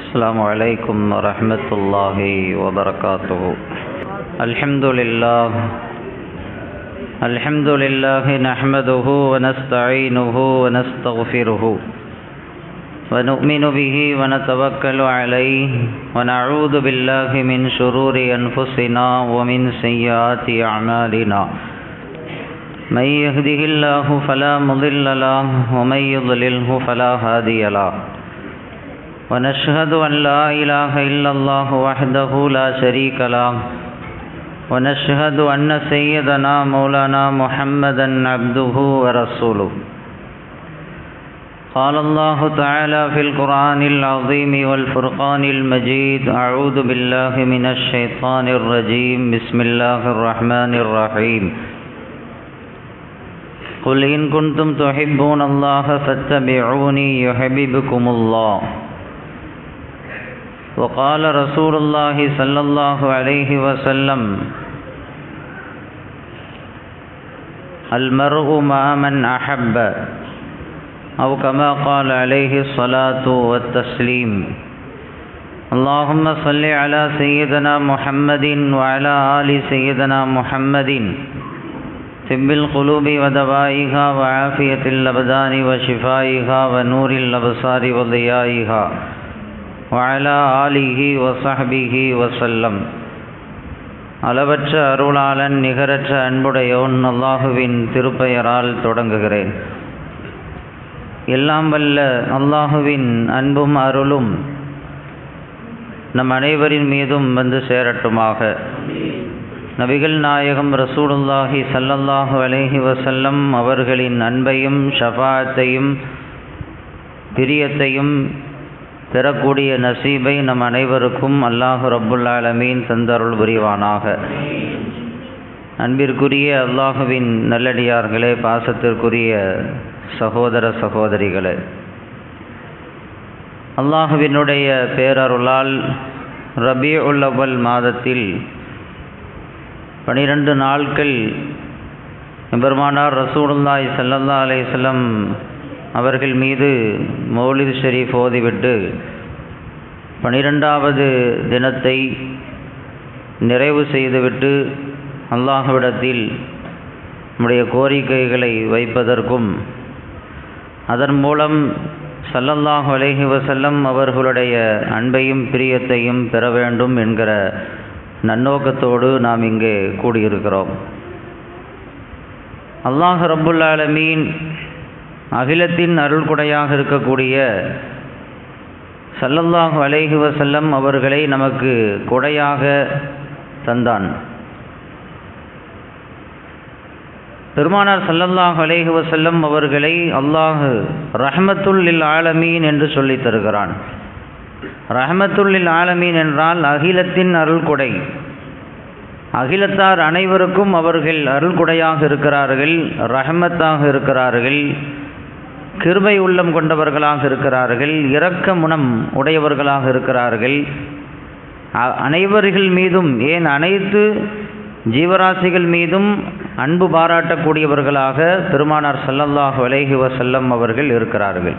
السلام عليكم ورحمة الله وبركاته. الحمد لله نحمده ونستعينه ونستغفره ونؤمن به ونتوكل عليه ونعوذ بالله من شرور أنفسنا ومن سيئات أعمالنا. من يهده الله فلا مضل له ومن يضلله فلا هادي له. ونشهد أن لا إله إلا الله وحده لا شريك له. ونشهد أن سيدنا مولانا محمدا عبده ورسوله. قال الله تعالى في القرآن العظيم والفرقان المجيد: أعوذ بالله من الشيطان الرجيم. بسم الله الرحمن الرحيم. قل إن كنتم تحبون الله فاتبعوني يحببكم الله. وقال رسول الله صلى الله عليه وسلم: المرء مع من أحب، أو كما قال عليه الصلاة والتسليم. اللهم صل على سيدنا محمد وعلى آل سيدنا محمد طب القلوب ودوائها وعافية الأبدان وشفائها ونور الأبصار وضيائها وعلى آله وصحبه وسلم. அளவற்ற அருளாளன் நிகரற்ற அன்புடையோன் அல்லாஹுவின் திருப்பெயரால் தொடங்குகிறேன். எல்லாம் வல்ல அல்லாஹுவின் அன்பும் அருளும் நம் அனைவரின் மீதும் வந்து சேரட்டுமாக. நபிகள் நாயகம் ரசூலுல்லாஹி ஸல்லல்லாஹு அலைஹி வஸல்லம் அவர்களின் அன்பையும் ஷஃபாஅத்தையும் பிரியத்தையும் பெறக்கூடிய நசீபை நம் அனைவருக்கும் அல்லாஹ் ரப்புல் ஆலமீன் தந்தருள் புரிவானாக. அன்பிற்குரிய அல்லாஹுவின் நல்லடியார்களே, பாசத்திற்குரிய சகோதர சகோதரிகளே, அல்லாஹுவினுடைய பேரருளால் ரபீஉல் அவ்வல் மாதத்தில் 12 நாட்கள் பெருமானார் ரசூலுல்லாஹி ஸல்லல்லாஹு அலைஹி வஸல்லம் அவர்கள் மீது மௌலித் ஷரீஃப் ஓதிவிட்டு 12வது தினத்தை நிறைவு செய்துவிட்டு அல்லாஹ்விடத்தில் நம்முடைய கோரிக்கைகளை வைப்பதற்கும் அதன் மூலம் ஸல்லல்லாஹு அலைஹி வஸல்லம் அவர்களுடைய அன்பையும் பிரியத்தையும் பெற வேண்டும் என்கிற நன்னோக்கத்தோடு நாம் இங்கே கூடியிருக்கிறோம். அல்லாஹ் ரப்புல் ஆலமீன் அகிலத்தின் அருள்கொடையாக இருக்கக்கூடிய ஸல்லல்லாஹு அலைஹி வஸல்லம் அவர்களை நமக்கு கொடையாக தந்தான். பெருமானார் ஸல்லல்லாஹு அலைஹி வஸல்லம் அவர்களை அல்லாஹ் ரஹ்மத்துல் லில் ஆலமீன் என்று சொல்லித் தருகிறான். ரஹ்மத்துல் லில் ஆலமீன் என்றால் அகிலத்தின் அருள்கொடை. அகிலத்தார் அனைவருக்கும் அவர்கள் அருள்கொடையாக இருக்கிறார்கள், ரஹ்மத்தாக இருக்கிறார்கள், கிருபை உள்ளம் கொண்டவர்களாக இருக்கிறார்கள், இரக்க முனம் உடையவர்களாக இருக்கிறார்கள். அனைவர்கள் மீதும், ஏன் அனைத்து ஜீவராசிகள் மீதும் அன்பு பாராட்டக்கூடியவர்களாக பெருமானார் ஸல்லல்லாஹு அலைஹி வஸல்லம் அவர்கள் இருக்கிறார்கள்.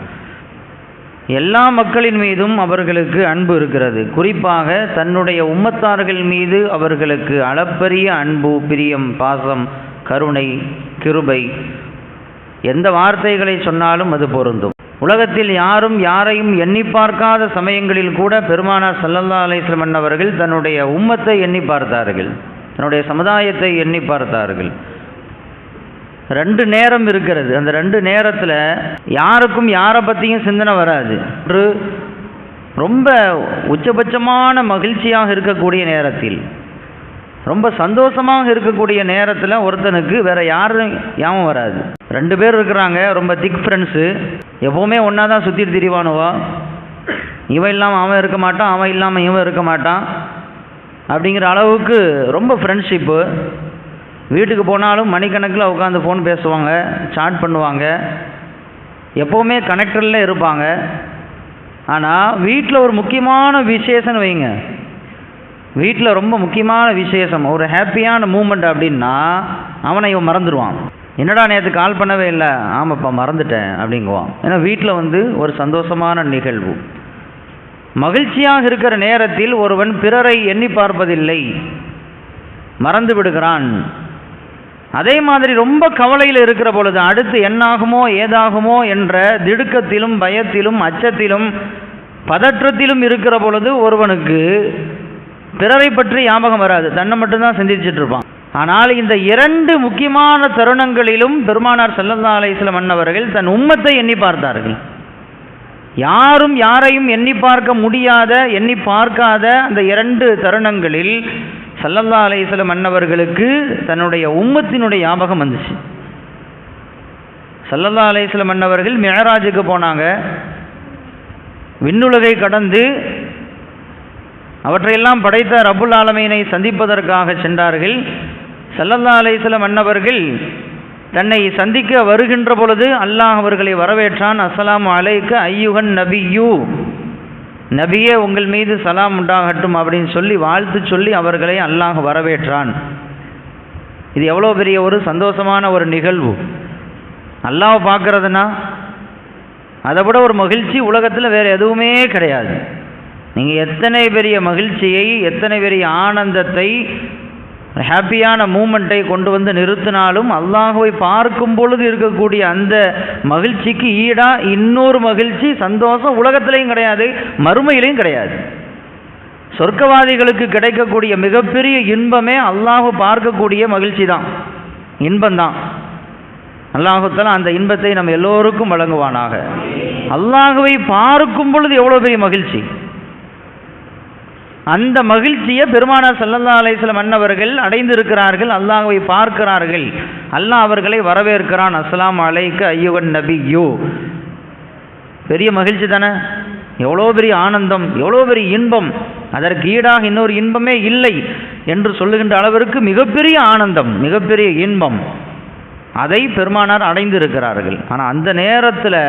எல்லா மக்களின் மீதும் அவர்களுக்கு அன்பு இருக்கிறது. குறிப்பாக தன்னுடைய உம்மத்தார்கள் மீது அவர்களுக்கு அளப்பரிய அன்பு, பிரியம், பாசம், கருணை, கிருபை, எந்த வார்த்தைகளை சொன்னாலும் அது பொருந்தும். உலகத்தில் யாரும் யாரையும் எண்ணி பார்க்காத சமயங்களில் கூட பெருமானார் ஸல்லல்லாஹு அலைஹி வஸல்லம் அவர்கள் தன்னுடைய உம்மத்தை எண்ணி பார்த்தார்கள், தன்னுடைய சமுதாயத்தை எண்ணி பார்த்தார்கள். 2 நேரம் இருக்கிறது. அந்த 2 நேரத்தில் யாருக்கும் யாரை பற்றியும் சிந்தனை வராது. ரொம்ப உச்சபட்சமான மகிழ்ச்சியாக இருக்கக்கூடிய நேரத்தில், ரொம்ப சந்தோஷமாக இருக்கக்கூடிய நேரத்தில் ஒருத்தனுக்கு வேறு யாரும் ஞாபகம் வராது. 2 பேர் இருக்கிறாங்க, ரொம்ப திக் ஃப்ரெண்ட்ஸு, எப்போவுமே ஒன்றா தான் சுற்றிட்டு திரிவானுவா. இவன் இல்லாமல் அவன் இருக்க மாட்டான், அவன் இல்லாமல் இவன் இருக்க மாட்டான், அப்படிங்கிற அளவுக்கு ரொம்ப ஃப்ரெண்ட்ஷிப்பு. வீட்டுக்கு போனாலும் மணிக்கணக்கில் உட்காந்து ஃபோன் பேசுவாங்க, சாட் பண்ணுவாங்க, எப்போவுமே கனெக்டரில் இருப்பாங்க. ஆனால் வீட்டில் ஒரு முக்கியமான விசேஷம்னு வைங்க, வீட்டில் ரொம்ப முக்கியமான விசேஷம், ஒரு ஹாப்பியான மூமெண்ட் அப்படின்னா அவனை இவன் மறந்துடுவான். என்னடா நேற்று கால் பண்ணவே இல்லை, ஆமாப்பா மறந்துட்டேன் அப்படிங்குவான். ஏன்னா வீட்டில் ஒரு சந்தோஷமான நிகழ்வு. மகிழ்ச்சியாக இருக்கிற நேரத்தில் ஒருவன் பிறரை எண்ணி பார்ப்பதில்லை, மறந்து விடுகிறான். அதே மாதிரி ரொம்ப கவலையில் இருக்கிற பொழுது அடுத்து என்னாகுமோ ஏதாகுமோ என்ற திடுக்கத்திலும் பயத்திலும் அச்சத்திலும் பதற்றத்திலும் இருக்கிற பொழுது ஒருவனுக்கு பிறரை பற்றி ஞாபகம் வராது, தன்னை மட்டும்தான் சிந்திச்சுட்டு இருப்பான். ஆனால் இந்த இரண்டு முக்கியமான தருணங்களிலும் பெருமானார் ஸல்லல்லாஹு அலைஹி வஸல்லம் அன்னவர்கள் தன் உம்மத்தை எண்ணி பார்த்தார்கள். யாரும் யாரையும் எண்ணி பார்க்க முடியாத, எண்ணி பார்க்காத அந்த இரண்டு தருணங்களில் ஸல்லல்லாஹு அலைஹி வஸல்லம் அன்னவர்களுக்கு தன்னுடைய உம்மத்தினுடைய ஞாபகம் வந்துச்சு. ஸல்லல்லாஹு அலைஹி வஸல்லம் அன்னவர்கள் மிஅராஜுக்கு போனாங்க. விண்ணுலகை கடந்து அவற்றையெல்லாம் படைத்த ரப்புல் ஆலமீனை சந்திப்பதற்காக சென்றார்கள். ஸல்லல்லாஹு அலைஹி வஸல்லம் அன்னவர்கள் தன்னை சந்திக்க வருகின்ற பொழுது அல்லாஹ் அவர்களை வரவேற்றான். அஸ்ஸலாமு அலைக்க ஐயுகன் நபியு, நபியே உங்கள் மீது சலாம் உண்டாகட்டும் அப்படின்னு சொல்லி வாழ்த்து சொல்லி அவர்களை அல்லாஹ் வரவேற்றான். இது எவ்வளோ பெரிய ஒரு சந்தோஷமான ஒரு நிகழ்வு. அல்லாஹ் பார்க்கறதுனா அதை விட ஒரு மகிழ்ச்சி உலகத்தில் வேறு எதுவுமே கிடையாது. நீங்கள் எத்தனை பெரிய மகிழ்ச்சியை, எத்தனை பெரிய ஆனந்தத்தை, ஹாப்பியான மூமெண்ட்டை கொண்டு வந்து நிறுத்தினாலும் அல்லாஹ்வை பார்க்கும் பொழுது இருக்கக்கூடிய அந்த மகிழ்ச்சிக்கு ஈடாக இன்னொரு மகிழ்ச்சி, சந்தோஷம் உலகத்திலையும் கிடையாது, மறுமையிலையும் கிடையாது. சொர்க்கவாதிகளுக்கு கிடைக்கக்கூடிய மிகப்பெரிய இன்பமே அல்லாஹ் பார்க்கக்கூடிய மகிழ்ச்சி தான், இன்பந்தான். அல்லாஹ் தஆலா அந்த இன்பத்தை நம்ம எல்லோருக்கும் வழங்குவானாக. அல்லாஹ்வை பார்க்கும் பொழுது எவ்வளோ பெரிய மகிழ்ச்சி! அந்த மகிழ்ச்சியை பெருமானார் ஸல்லல்லாஹு அலைஹி வஸல்லம் அன்னவர்கள் அடைந்திருக்கிறார்கள். அல்லாஹ்வை பார்க்கிறார்கள். அல்லாஹ் அவர்களை வரவேற்கிறான். அஸ்ஸலாமு அலைக்க ஐயுகன் நபியு. பெரிய மகிழ்ச்சி தானே, எவ்வளோ பெரிய ஆனந்தம், எவ்வளோ பெரிய இன்பம், அதற்கு ஈடாக இன்னொரு இன்பமே இல்லை என்று சொல்லுகின்ற அளவிற்கு மிகப்பெரிய ஆனந்தம், மிகப்பெரிய இன்பம், அதை பெருமானார் அடைந்திருக்கிறார்கள். ஆனால் அந்த நேரத்தில்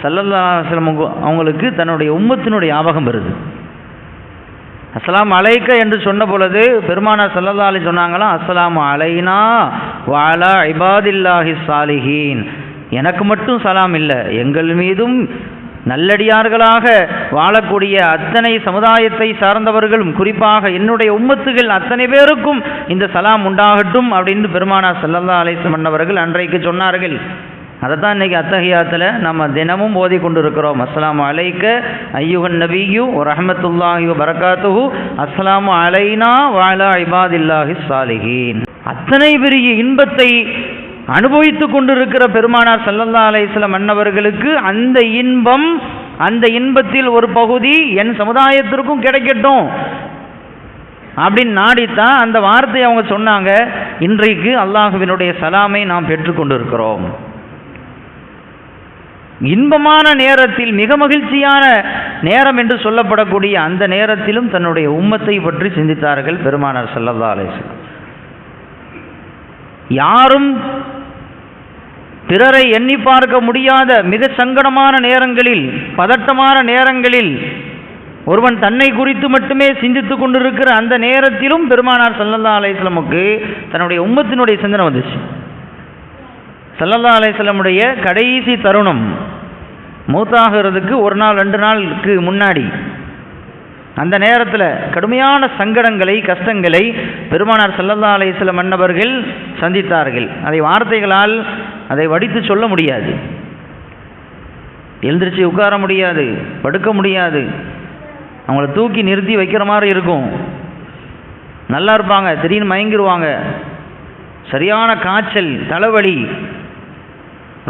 ஸல்லல்லாஹு அலைஹி வஸல்லம் அவங்களுக்கு தன்னுடைய உம்மத்தினுடைய ஞாபகம் வருது. அஸ்ஸலாமு அலைக்க என்று சொன்ன பொழுது பெருமானார் ஸல்லல்லாஹு அலைஹி சொன்னாங்களாம், அஸ்ஸலாமு அலைனா வ அலா இபாதில்லாஹி ஸாலிஹீன். எனக்கு மட்டும் சலாம் இல்லை, எங்கள் மீதும் நல்லடியார்களாக வாழக்கூடிய அத்தனை சமுதாயத்தை சார்ந்தவர்களும், குறிப்பாக என்னுடைய உம்மத்துகள் அத்தனை பேருக்கும் இந்த சலாம் உண்டாகட்டும் அப்படின்னு பெருமானார் ஸல்லல்லாஹு அலைஹி வஸல்லம் அவர்கள் அன்றைக்கு சொன்னார்கள். அதை தான் இன்றைக்கி அத்தஹியாத்தில் நம்ம தினமும் ஓதி கொண்டு இருக்கிறோம். அஸ்ஸலாமு அலைக்க ஐயுகன் நபியு வ ரஹ்மத்துல்லாஹி வ பரகாத்துஹு அஸ்ஸலாமு அலைனா வ அலா இபாதில்லாஹி ஸாலிஹீன். அத்தனை பெரிய இன்பத்தை அனுபவித்து கொண்டிருக்கிற பெருமானார் ஸல்லல்லாஹு அலைஹி வஸல்லம் அன்னவர்களுக்கு அந்த இன்பம், அந்த இன்பத்தில் ஒரு பகுதி என் சமுதாயத்திற்கும் கிடைக்கட்டும் அப்படின்னு நாடித்தான் அந்த வார்த்தையை அவங்க சொன்னாங்க. இன்றைக்கு அல்லாஹ்வினுடைய சலாமை நாம் பெற்றுக்கொண்டிருக்கிறோம். இன்பமான நேரத்தில், மிக மகிழ்ச்சியான நேரம் என்று சொல்லப்படக்கூடிய அந்த நேரத்திலும் தன்னுடைய உம்மத்தை பற்றி சிந்தித்தார்கள் பெருமானார் ஸல்லல்லாஹு அலைஹி வஸல்லம். யாரும் பிறரை எண்ணி பார்க்க முடியாத மிக சங்கடமான நேரங்களில், பதட்டமான நேரங்களில் ஒருவன் தன்னை குறித்து மட்டுமே சிந்தித்து கொண்டிருக்கிற அந்த நேரத்திலும் பெருமானார் ஸல்லல்லாஹு அலைஹி வஸல்லமுக்கு தன்னுடைய உம்மத்தினுடைய சிந்தனை வந்துச்சு. ஸல்லல்லாஹு அலைஹி வஸல்லமுடைய கடைசி தருணம், மௌத்தாகிறதுக்கு ஒரு நாள் 2 நாளுக்கு முன்னாடி, அந்த நேரத்தில் கடுமையான சங்கடங்களை, கஷ்டங்களை பெருமானார் ஸல்லல்லாஹு அலைஹி வஸல்லம் அன்னவர்கள் சந்தித்தார்கள். அதை வார்த்தைகளால் அதை வடித்து சொல்ல முடியாது. எழுந்திரிச்சு உட்கார முடியாது, படுக்க முடியாது, அவங்கள தூக்கி நிறுத்தி வைக்கிற மாதிரி இருக்கும். நல்லா இருப்பாங்க, திடீர்னு மயங்கிடுவாங்க, சரியான காய்ச்சல், தலைவலி,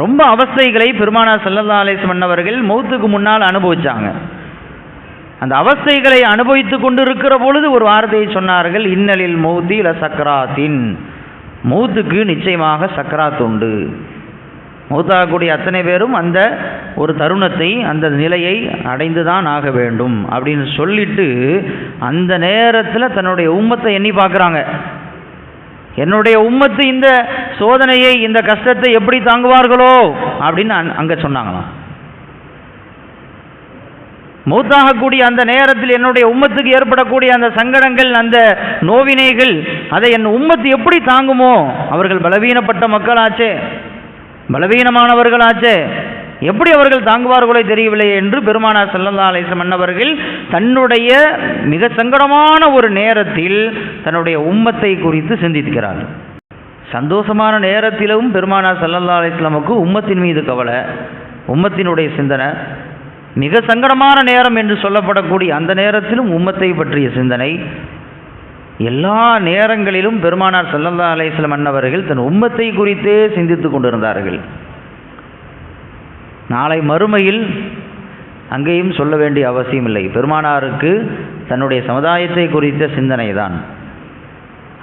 ரொம்ப அவஸ்தைகளை பெருமானார் ஸல்லல்லாஹு அலைஹி வஸல்லம் அவர்கள் மௌத்துக்கு முன்னால் அனுபவிச்சாங்க. அந்த அவஸ்தைகளை அனுபவித்து கொண்டு இருக்கிற பொழுது ஒரு வார்த்தையை சொன்னார்கள், இன்னலில் மௌத்தி ல சக்கராத்தின். மௌத்துக்கு நிச்சயமாக சக்கராத் உண்டு. மௌத்தாகக்கூடிய அத்தனை பேரும் அந்த ஒரு தருணத்தை, அந்த நிலையை அடைந்துதான் ஆக வேண்டும் அப்படின்னு சொல்லிட்டு அந்த நேரத்தில் தன்னுடைய உம்மத்தை எண்ணி பார்க்குறாங்க. என்னுடைய உம்மத்து இந்த சோதனையை, இந்த கஷ்டத்தை எப்படி தாங்குவார்களோ அப்படின்னு அங்கே சொன்னாங்களாம். மௌத்தாகக்கூடிய அந்த நேரத்தில் என்னுடைய உம்மத்துக்கு ஏற்படக்கூடிய அந்த சங்கடங்கள், அந்த நோவினைகள், அதை என் உம்மத்து எப்படி தாங்குமோ? அவர்கள் பலவீனப்பட்ட மக்களாச்சே, பலவீனமானவர்களாச்சே, எப்படி அவர்கள் தாங்குவார்களோ தெரியவில்லை என்று பெருமானார் ஸல்லல்லாஹு அலைஹி வஸல்லம் அன்னவர்கள் தன்னுடைய மிக சங்கடமான ஒரு நேரத்தில் தன்னுடைய உம்மத்தை குறித்து சிந்திக்கிறார்கள். சந்தோஷமான நேரத்திலும் பெருமானார் ஸல்லல்லாஹு அலைஹி வஸல்லமுக்கு உம்மத்தின் மீது கவலை, உம்மத்தினுடைய சிந்தனை. மிக சங்கடமான நேரம் என்று சொல்லப்படக்கூடிய அந்த நேரத்திலும் உம்மத்தை பற்றிய சிந்தனை. எல்லா நேரங்களிலும் பெருமானார் ஸல்லல்லாஹு அலைஹி வஸல்லம் அன்னவர்கள் தன் உம்மத்தை குறித்தே சிந்தித்துக் கொண்டிருந்தார்கள். நாளை மறுமையில் அங்கேயும் சொல்ல வேண்டிய அவசியம் இல்லை. பெருமானாருக்கு தன்னுடைய சமுதாயத்தை குறித்த சிந்தனை தான்.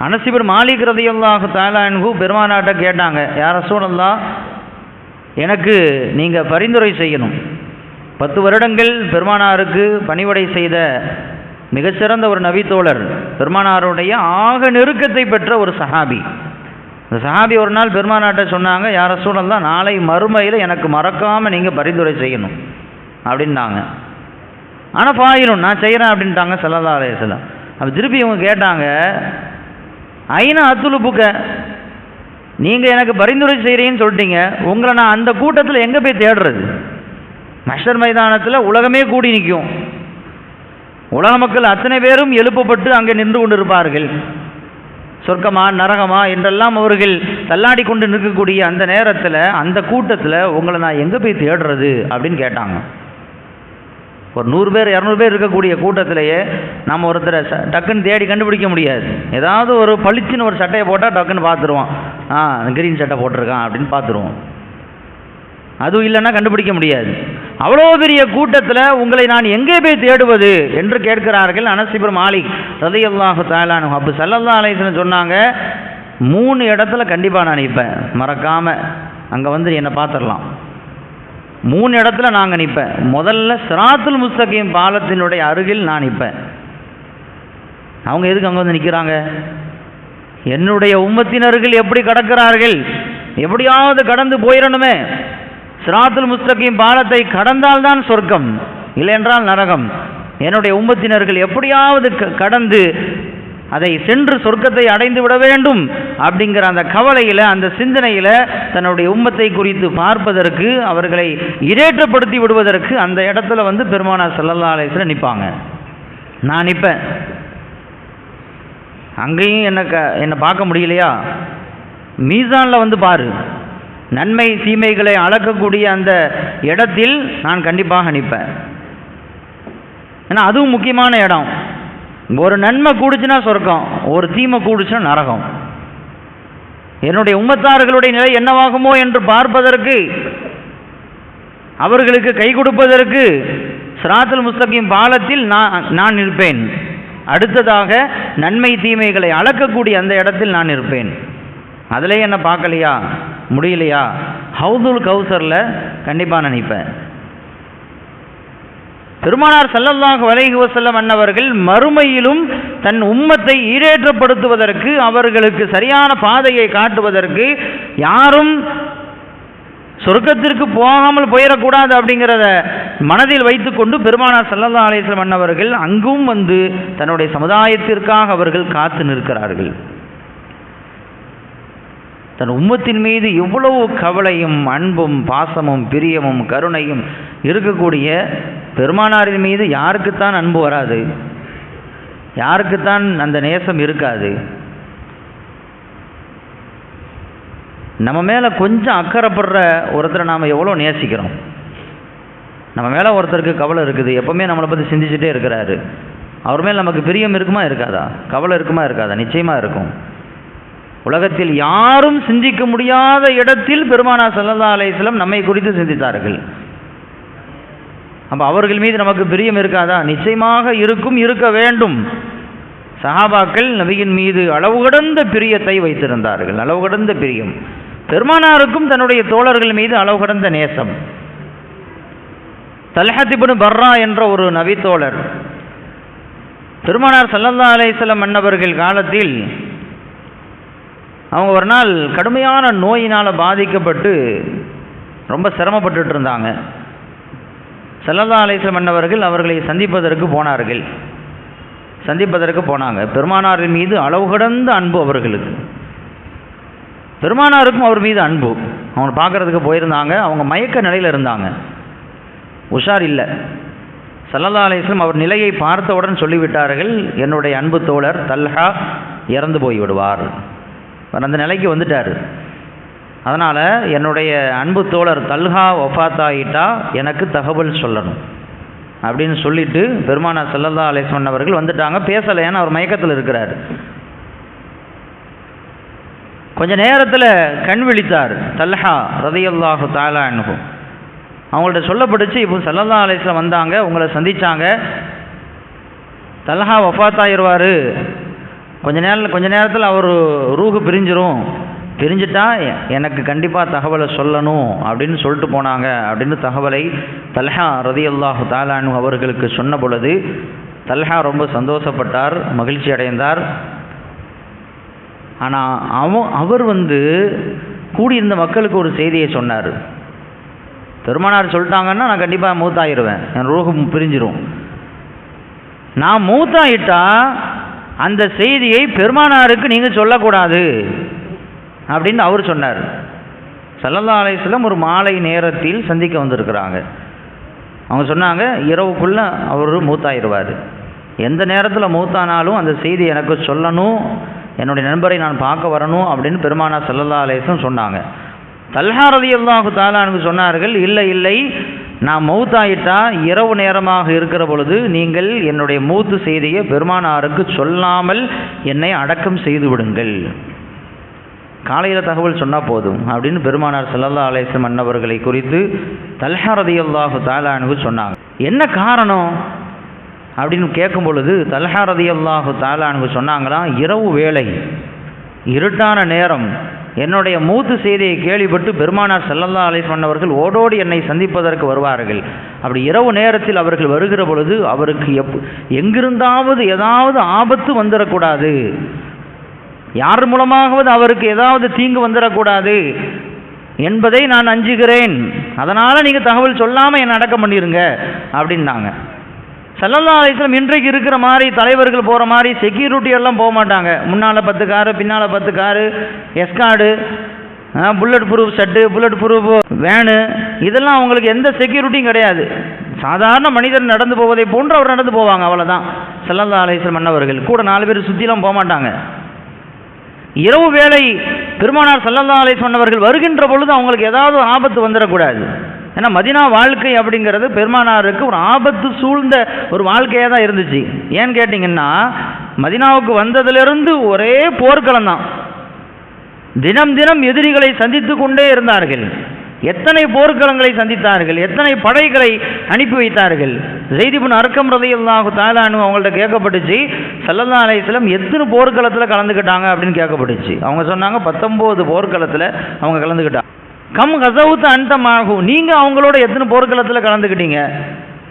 அனஸ் இப்னு மாலிக் ரலியல்லாஹு தஆலா அன்ஹு பெருமானார்ட்ட கேட்டாங்க, யா ரசூலல்லாஹ், எனக்கு நீங்கள் பரிந்துரை செய்யணும். 10 வருடங்கள் பெருமானாருக்கு பணிவிடை செய்த மிகச்சிறந்த ஒரு நபித்தோழர், பெருமானாருடைய ஆக நெருக்கத்தை பெற்ற ஒரு சஹாபி. இந்த சஹாபி ஒரு நாள் பெருமானார்ட்ட சொன்னாங்க, யா ரசூலல்லாஹ், நாளை மறுமையில் எனக்கு மறக்காமல் நீங்கள் பரிந்துரை செய்யணும் அப்படின்னாங்க. ஆனால் பாயிரும் நான் செய்கிறேன் அப்படின்ட்டாங்க ஸல்லல்லாஹு அலைஹி வஸல்லம். அப்போ திருப்பி இவங்க கேட்டாங்க, ஐனா அத்துலுப்புக்க, நீங்கள் எனக்கு பரிந்துரை செய்கிறீங்கன்னு சொல்லிட்டீங்க, உங்களை நான் அந்த கூட்டத்தில் எங்கே போய் தேடுறது? மஹ்ஷர் மைதானத்தில் உலகமே கூடி நிற்கும், உலக மக்கள் அத்தனை பேரும் எழுப்பப்பட்டு அங்கே நின்று கொண்டிருப்பார்கள். சொர்க்கமா நரகமா என்றெல்லாம் அவர்கள் தள்ளாடி கொண்டு நிற்கக்கூடிய அந்த நேரத்தில், அந்த கூட்டத்தில் உங்களை நான் எங்கே போய் தேடுறது அப்படின்னு கேட்டாங்க. ஒரு 100 பேர் 200 பேர் இருக்கக்கூடிய கூட்டத்திலேயே நம்ம ஒருத்தரை டக்குன்னு தேடி கண்டுபிடிக்க முடியாது. ஏதாவது ஒரு பளிச்சுன்னு ஒரு சட்டையை போட்டால் டக்குன்னு பார்த்துருவோம், கிரீன் சட்டை போட்டிருக்கான் அப்படின்னு பார்த்துருவோம். அதுவும் இல்லைன்னா கண்டுபிடிக்க முடியாது. அவ்வளோ பெரிய கூட்டத்தில் உங்களை நான் எங்கே போய் தேடுவது என்று கேட்கிறார்கள் அனஸ் இப்னு மாலிக் ரலியல்லாஹு தஆலா அன்ஹு. அப்போ ஸல்லல்லாஹு அலைஹி வஸல்லம் சொன்னாங்க, 3 இடத்துல கண்டிப்பாக நான் நிற்பேன், மறக்காமல் அங்கே வந்து என்னை பார்த்துடலாம். 3 இடத்துல நாங்கள் நிற்பேன். முதல்ல சிராத்துல் முஸ்தகீம் பாலத்தினுடைய அருகில் நான் நிற்பேன். அவங்க எதுக்கு அங்கே வந்து நிற்கிறாங்க? என்னுடைய உம்மத்தினர்கள் எப்படி கடக்கிறார்கள், எப்படியாவது கடந்து போயிடணுமே. சிராத்துல் முஸ்தகீம் பாலத்தை கடந்தால்தான் சொர்க்கம், இல்லை என்றால் நரகம். என்னுடைய உம்மத்தினர்கள் எப்படியாவது கடந்து அதை சென்று சொர்க்கத்தை அடைந்து விட வேண்டும் அப்படிங்கிற அந்த கவலையில், அந்த சிந்தனையில் தன்னுடைய உம்மத்தை குறித்து பார்ப்பதற்கு, அவர்களை இரேற்றப்படுத்தி விடுவதற்கு அந்த இடத்துல வந்து பெருமானார் ஸல்லல்லாஹு அலைஹி வஸல்லம் நிற்பாங்க. நான் நிற்பேன். அங்கேயும் என்னை பார்க்க முடியலையா, மீசானில் வந்து பாரு, நன்மை தீமைகளை அளக்கக்கூடிய அந்த இடத்தில் நான் கண்டிப்பாக நிற்பேன். ஏன்னா அதுவும் முக்கியமான இடம். ஒரு நன்மை கூடுச்சுன்னா சொர்க்கம், ஒரு தீமை கூடுச்சுன்னா நரகம். என்னுடைய உம்மத்தார்களுடைய நிலை என்னவாகுமோ என்று பார்ப்பதற்கு, அவர்களுக்கு கை கொடுப்பதற்கு சிராத்துல் முஸ்தகீம் பாலத்தில் நான் இருப்பேன். அடுத்ததாக நன்மை தீமைகளை அளக்கக்கூடிய அந்த இடத்தில் நான் இருப்பேன். அதிலே என்ன பார்க்கலையா, முடியலையா, ஹவுதுல் கௌசரில் கண்டிப்பாக நினைப்பேன். பெருமானார் ஸல்லல்லாஹு அலைஹி வஸல்லம் அன்னவர்கள் மறுமையிலும் தன் உம்மத்தை ஈடேற்றப்படுத்துவதற்கு, அவர்களுக்கு சரியான பாதையை காட்டுவதற்கு, யாரும் சொர்க்கத்திற்கு போகாமல் போயிடக்கூடாது அப்படிங்கிறத மனதில் வைத்துக்கொண்டு பெருமானார் ஸல்லல்லாஹு அலைஹி வஸல்லம் அன்னவர்கள் அங்கும் வந்து தன்னுடைய சமுதாயத்திற்காக அவர்கள் காத்து நிற்கிறார்கள். தன் உம்மத்தின் மீது எவ்வளவு கவலையும் அன்பும் பாசமும் பிரியமும் கருணையும் இருக்கக்கூடிய பெருமானாரின் மீது யாருக்குத்தான் அன்பு வராது, யாருக்குத்தான் அந்த நேசம் இருக்காது? நம்ம மேலே கொஞ்சம் அக்கறைப்படுற ஒருத்தரை நாம் எவ்வளோ நேசிக்கிறோம். நம்ம மேலே ஒருத்தருக்கு கவலை இருக்குது, எப்போவுமே நம்மளை பற்றி சிந்திச்சுட்டே இருக்கிறாரு, அவர் மேல் நமக்கு பிரியம் இருக்குமா இருக்காதா, கவலை இருக்குமா இருக்காதா? நிச்சயமாக இருக்கும். உலகத்தில் யாரும் சிந்திக்க முடியாத இடத்தில் பெருமானார் ஸல்லல்லாஹு அலைஹி வஸல்லம் நம்மை குறித்து சிந்தித்தார்கள். அப்போ அவர்கள் மீது நமக்கு பிரியம் இருக்காதா? நிச்சயமாக இருக்கும், இருக்க வேண்டும். சஹாபாக்கள் நபியின் மீது அளவு கடந்த பிரியத்தை வைத்திருந்தார்கள், அளவு கடந்த பிரியம். பெருமானாருக்கும் தன்னுடைய தோழர்கள் மீது அளவு கடந்த நேசம். தல்ஹத் இப்னு பர்ரா என்ற ஒரு நபி தோழர், பெருமானார் ஸல்லல்லாஹு அலைஹி வஸல்லம் அன்னவர்கள் காலத்தில் அவங்க ஒரு நாள் கடுமையான நோயினால் பாதிக்கப்பட்டு ரொம்ப சிரமப்பட்டு இருந்தாங்க. ஸல்லல்லாஹு அலைஹி வஸல்லம் அன்னவர்கள் அவர்களை சந்திப்பதற்கு போனாங்க. பெருமானாரின் மீது அளவு கடந்த அன்பு அவர்களுக்கு, பெருமானாருக்கும் அவர் மீது அன்பு. அவங்க பார்க்குறதுக்கு போயிருந்தாங்க. அவங்க மயக்க நிலையில் இருந்தாங்க, உஷார் இல்லை. ஸல்லல்லாஹு அலைஹி வஸல்லம் அவர் நிலையை பார்த்தவுடன் சொல்லிவிட்டார்கள், என்னுடைய அன்பு தோழர் தல்ஹா இறந்து போய்விடுவார். அந்த நிலைக்கு வந்துட்டார். அதனால் என்னுடைய அன்பு தோழர் தல்ஹா வஃபாத்தாயிட்டா எனக்கு தகவல் சொல்லணும் அப்படின்னு சொல்லிட்டு பெருமானார் ஸல்லல்லாஹு அலைஹி வஸல்லம் அவர்கள் வந்துட்டாங்க. பேசலை, ஏன்னா அவர் மயக்கத்தில் இருக்கிறார். கொஞ்ச நேரத்தில் கண் விழித்தார் தல்ஹா ரலியல்லாஹு தஆலா அன்ஹு. அவங்கள்ட்ட சொல்லப்பட்டுச்சு, இப்போ ஸல்லல்லாஹு அலைஹி வஸல்லம் வந்தாங்க, உங்களை சந்திச்சாங்க, தல்ஹா வஃபாத்தாயிருவார், கொஞ்ச நேரத்தில் அவர் ரூஹு பிரிஞ்சிட்டா எனக்கு கண்டிப்பாக தகவலை சொல்லணும் அப்படின்னு சொல்லிட்டு போனாங்க அப்படின்னு தகவலை தல்ஹா ரலியல்லாஹு தஆலா அன்ஹு அவர்களுக்கு சொன்ன பொழுது தல்ஹா ரொம்ப சந்தோஷப்பட்டார், மகிழ்ச்சி அடைந்தார். ஆனால் அவர் கூடியிருந்த மக்களுக்கு ஒரு செய்தியை சொன்னார். பெருமானார் சொல்லிட்டாங்கன்னா நான் கண்டிப்பாக மூத்தாயிருவேன், என் ரூஹு பிரிஞ்சிரும். நான் மூத்தாயிட்டா அந்த செய்தியை பெருமானாருக்கு நீங்கள் சொல்லக்கூடாது அப்படின்னு அவர் சொன்னார். ஸல்லல்லாஹு அலைஹி வஸல்லம் ஒரு மாலை நேரத்தில் சந்திக்க வந்திருக்கிறாங்க. அவங்க சொன்னாங்க, இரவுக்குள்ளே அவர் மூத்தாயிருவார், எந்த நேரத்தில் மூத்தானாலும் அந்த செய்தி எனக்கு சொல்லணும், என்னுடைய நண்பரை நான் பார்க்க வரணும் அப்படின்னு பெருமானார் ஸல்லல்லாஹு அலைஹி வஸல்லம் சொன்னாங்க. தல்ஹா ரலியல்லாஹு தஆலா அன்ஹு சொன்னார்கள், இல்லை, நான் மௌத்தாயிட்டா இரவு நேரமாக இருக்கிற பொழுது நீங்கள் என்னுடைய மூத்து செய்தியை பெருமானாருக்கு சொல்லாமல் என்னை அடக்கம் செய்து விடுங்கள், காலையில் தகவல் சொன்னால் போதும் அப்படின்னு பெருமானார் ஸல்லல்லாஹு அலைஹி வஸல்லம் அன்னவர்களை குறித்து தல்ஹா ரலியல்லாஹு தஆலா அன்ஹு சொன்னாங்க. என்ன காரணம் அப்படின்னு கேட்கும் பொழுது தல்ஹா ரலியல்லாஹு தஆலா அன்ஹு சொன்னாங்களாம், இரவு வேளை இருட்டான நேரம் என்னுடைய மூத்து செய்தியை கேள்விப்பட்டு பெருமானார் ஸல்லல்லாஹு அலைஹி வஸல்லம் அவர்கள் ஓடோடி என்னை சந்திப்பதற்கு வருவார்கள். அப்படி இரவு நேரத்தில் அவர்கள் வருகிற பொழுது அவருக்கு எங்கிருந்தாவது ஏதாவது ஆபத்து வந்துடக்கூடாது, யார் மூலமாகவது அவருக்கு ஏதாவது தீங்கு வந்துடக்கூடாது என்பதை நான் அஞ்சுகிறேன், அதனால் நீங்கள் தகவல் சொல்லாமல் என்னை அடக்கம் பண்ணிடுங்க அப்படின்னாங்க. ஸல்லல்லாஹு அலைஹி வஸல்லம் இன்றைக்கு இருக்கிற மாதிரி தலைவர்கள் போகிற மாதிரி செக்யூரிட்டி எல்லாம் போக மாட்டாங்க. முன்னால் 10 காரு, பின்னால் 10 car, escort, bullet proof shut, bullet proof van, இதெல்லாம் அவங்களுக்கு எந்த செக்யூரிட்டியும் கிடையாது. சாதாரண மனிதர் நடந்து போவதை போன்று அவர் நடந்து போவாங்க, அவ்வளோதான். ஸல்லல்லாஹு அலைஹி வஸல்லம் அன்னவர்கள் கூட 4 பேர் சுற்றிலாம் போக மாட்டாங்க. இரவு வேளை பெருமானார் ஸல்லல்லாஹு அலைஹி வஸல்லம் அவர்கள் வருகின்ற பொழுது அவங்களுக்கு ஏதாவது ஆபத்து வந்துடக்கூடாது. ஏன்னா மதீனா வாழ்க்கை அப்படிங்கிறது பெருமானாருக்கு ஒரு ஆபத்து சூழ்ந்த ஒரு வாழ்க்கையாக தான் இருந்துச்சு. ஏன்னு கேட்டிங்கன்னா, மதீனாவுக்கு வந்ததிலிருந்து ஒரே போர்க்களம் தான். தினம் தினம் எதிரிகளை சந்தித்து கொண்டே இருந்தார்கள். எத்தனை போர்க்களங்களை சந்தித்தார்கள், எத்தனை படைகளை அனுப்பி வைத்தார்கள். ஸைத் இப்னு அர்கம் ரலியல்லாஹு தஆலா அன்ஹு அவங்கள்ட்ட கேட்கப்பட்டுச்சு, ஸல்லல்லாஹு அலைஹி வஸல்லம் எத்தனை போர்க்களத்தில் கலந்துக்கிட்டாங்க அப்படின்னு கேட்கப்பட்டுச்சு. அவங்க சொன்னாங்க 19 போர்க்களத்தில் அவங்க கலந்துக்கிட்டாங்க. கம் கஸவுத அன்த மாஹு, நீங்கள் அவங்களோட எத்தனை போர்க்களத்தில் கலந்துக்கிட்டீங்க?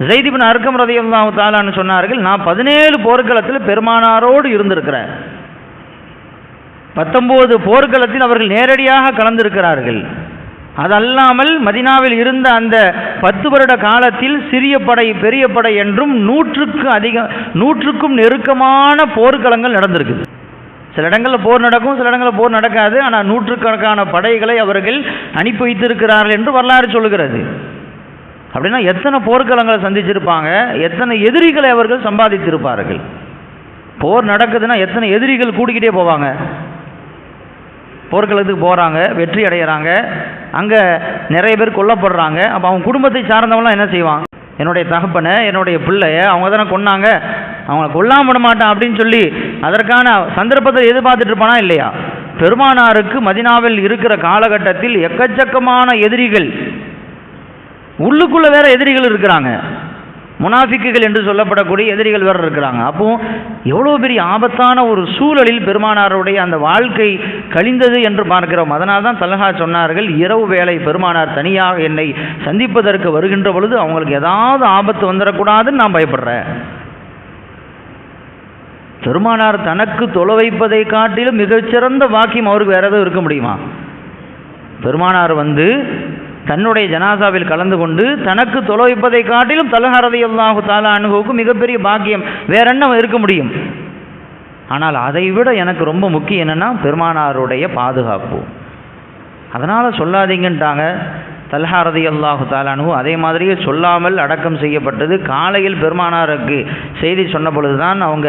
ஸைத் இப்னு அர்கம் ரலியல்லாஹு தஆலா அன்ஹு சொன்னார்கள், நான் 17 போர்க்களத்தில் பெருமானாரோடு இருந்திருக்கிறேன். 19 போர்க்களத்தில் அவர்கள் நேரடியாக கலந்திருக்கிறார்கள். அதல்லாமல் மதீனாவில் இருந்த அந்த 10 வருட காலத்தில் சிறிய படை பெரிய படை என்றும் 100க்கும் நெருக்கமான போர்க்களங்கள் நடந்திருக்குது. சில இடங்களில் போர் நடக்கும், சில இடங்களில் போர் நடக்காது. ஆனால் 100கணக்கான படைகளை அவர்கள் அனுப்பி வைத்திருக்கிறார்கள் என்று வரலாறு சொல்லுகிறது. அப்படின்னா எத்தனை போர்க்களங்களை சந்திச்சிருப்பாங்க, எத்தனை எதிரிகளை அவர்கள் சம்பாதித்திருப்பார்கள். போர் நடக்குதுன்னா எத்தனை எதிரிகள் கூடிக்கிட்டே போவாங்க. போர்க்களத்துக்கு போகிறாங்க, வெற்றி அடைகிறாங்க, அங்கே நிறைய பேர் கொல்லப்படுறாங்க. அப்போ அவங்க குடும்பத்தை சார்ந்தவங்களாம் என்ன செய்வான், என்னுடைய தகப்பனை என்னுடைய பிள்ளைய அவங்க தானே கொன்னாங்க, அவங்கள கொல்லாம விட மாட்டான் அப்படின்னு சொல்லி அதற்கான சந்தர்ப்பத்தை எதிர்பார்த்துட்டு இருப்பானா இல்லையா? பெருமானாருக்கு மதீனாவில் இருக்கிற காலகட்டத்தில் எக்கச்சக்கமான எதிரிகள், உள்ளுக்குள்ள வேற எதிரிகள் இருக்கிறாங்க, முனாஃபிக்குகள் என்று சொல்லப்படக்கூடிய எதிரிகள் வேற இருக்கிறாங்க. அப்போ எவ்வளோ பெரிய ஆபத்தான ஒரு சூழலில் பெருமானாருடைய அந்த வாழ்க்கை கழிந்தது என்று பார்க்கிறோம். அதனால் தான் தல்ஹா சொன்னார்கள், இரவு வேளை பெருமானார் தனியாக என்னை சந்திப்பதற்கு வருகின்ற பொழுது அவங்களுக்கு ஏதாவது ஆபத்து வந்துடக்கூடாதுன்னு நான் பயப்படுறேன். பெருமானார் தனக்கு தொலை வைப்பதை காட்டிலும் மிகச்சிறந்த வாக்கியம் அவருக்கு வேற எதுவும் இருக்க முடியுமா? பெருமானார் தன்னுடைய ஜனாசாவில் கலந்து கொண்டு தனக்கு தொலை வைப்பதை காட்டிலும் தல்ஹா ரலியல்லாஹு தஆலா அன்ஹுவுக்கு மிகப்பெரிய பாக்கியம் வேற என்ன இருக்க முடியும்? ஆனால் அதை விட எனக்கு ரொம்ப முக்கியம் என்னன்னா பெருமானாருடைய பாதுகாப்பு. அதனால் சொல்லாதீங்கன்ட்டாங்க. தல்ஹா ரலியல்லாஹு தஆலா அன்ஹு அதே மாதிரியே சொல்லாமல் அடக்கம் செய்யப்பட்டது. காலையில் பெருமானாருக்கு செய்தி சொன்ன பொழுதுதான் அவங்க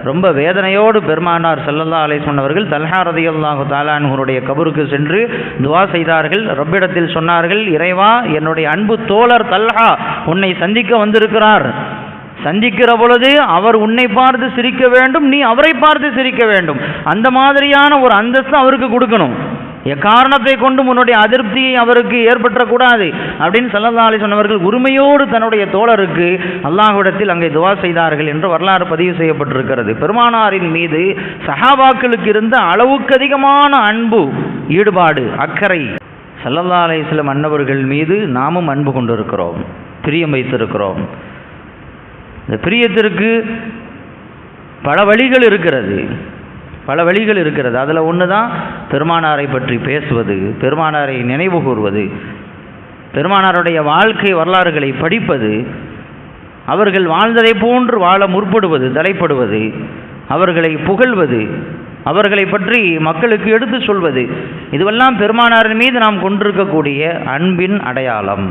ரொம்ப வேதனையோடு பெருமானார் ஸல்லல்லாஹு அலைஹி வஸல்லம் அவர்கள் தல்ஹா ரலியல்லாஹு தஆலா அன்ஹுடைய கபருக்கு சென்று துஆ செய்தார்கள். ரப்பிடத்தில் சொன்னார்கள், இறைவா, என்னுடைய அன்பு தோழர் தல்ஹா உன்னை சந்திக்க வந்திருக்கிறார். சந்திக்கிற பொழுது அவர் உன்னை பார்த்து சிரிக்க வேண்டும், நீ அவரை பார்த்து சிரிக்க வேண்டும். அந்த மாதிரியான ஒரு அந்தஸ்து அவருக்கு கொடுக்கணும். எக்காரணத்தை கொண்டு உன்னுடைய அதிருப்தியை அவருக்கு ஏற்பட்டக்கூடாது அப்படின்னு ஸல்லல்லாஹு அலைஹி வஸல்லம் அவர்கள் உரிமையோடு தன்னுடைய தோழருக்கு அல்லாஹ்விடத்தில் அங்கே துஆ செய்தார்கள் என்று வரலாறு பதிவு செய்யப்பட்டிருக்கிறது. பெருமானாரின் மீது சஹாபாக்களுக்கு இருந்த அளவுக்கு அதிகமான அன்பு, ஈடுபாடு, அக்கறை. ஸல்லல்லாஹு அலைஹி வஸல்லம் அன்னவர்கள் மீது நாமும் அன்பு கொண்டிருக்கிறோம், பிரியம் வைத்திருக்கிறோம். இந்த பிரியத்திற்கு பல வழிகள் இருக்கிறது, பல வழிகள் இருக்கிறது. அதில் ஒன்று தான் பெருமானாரை பற்றி பேசுவது, பெருமானாரை நினைவு கூர்வது, பெருமானாருடைய வாழ்க்கை வரலாறுகளை படிப்பது, அவர்கள் வாழ்ந்ததை போன்று வாழ முற்படுவது, தலைப்படுவது, அவர்களை புகழ்வது, அவர்களை பற்றி மக்களுக்கு எடுத்து சொல்வது, இதுவெல்லாம் பெருமானாரின் மீது நாம் கொண்டிருக்கக்கூடிய அன்பின் அடையாளம்.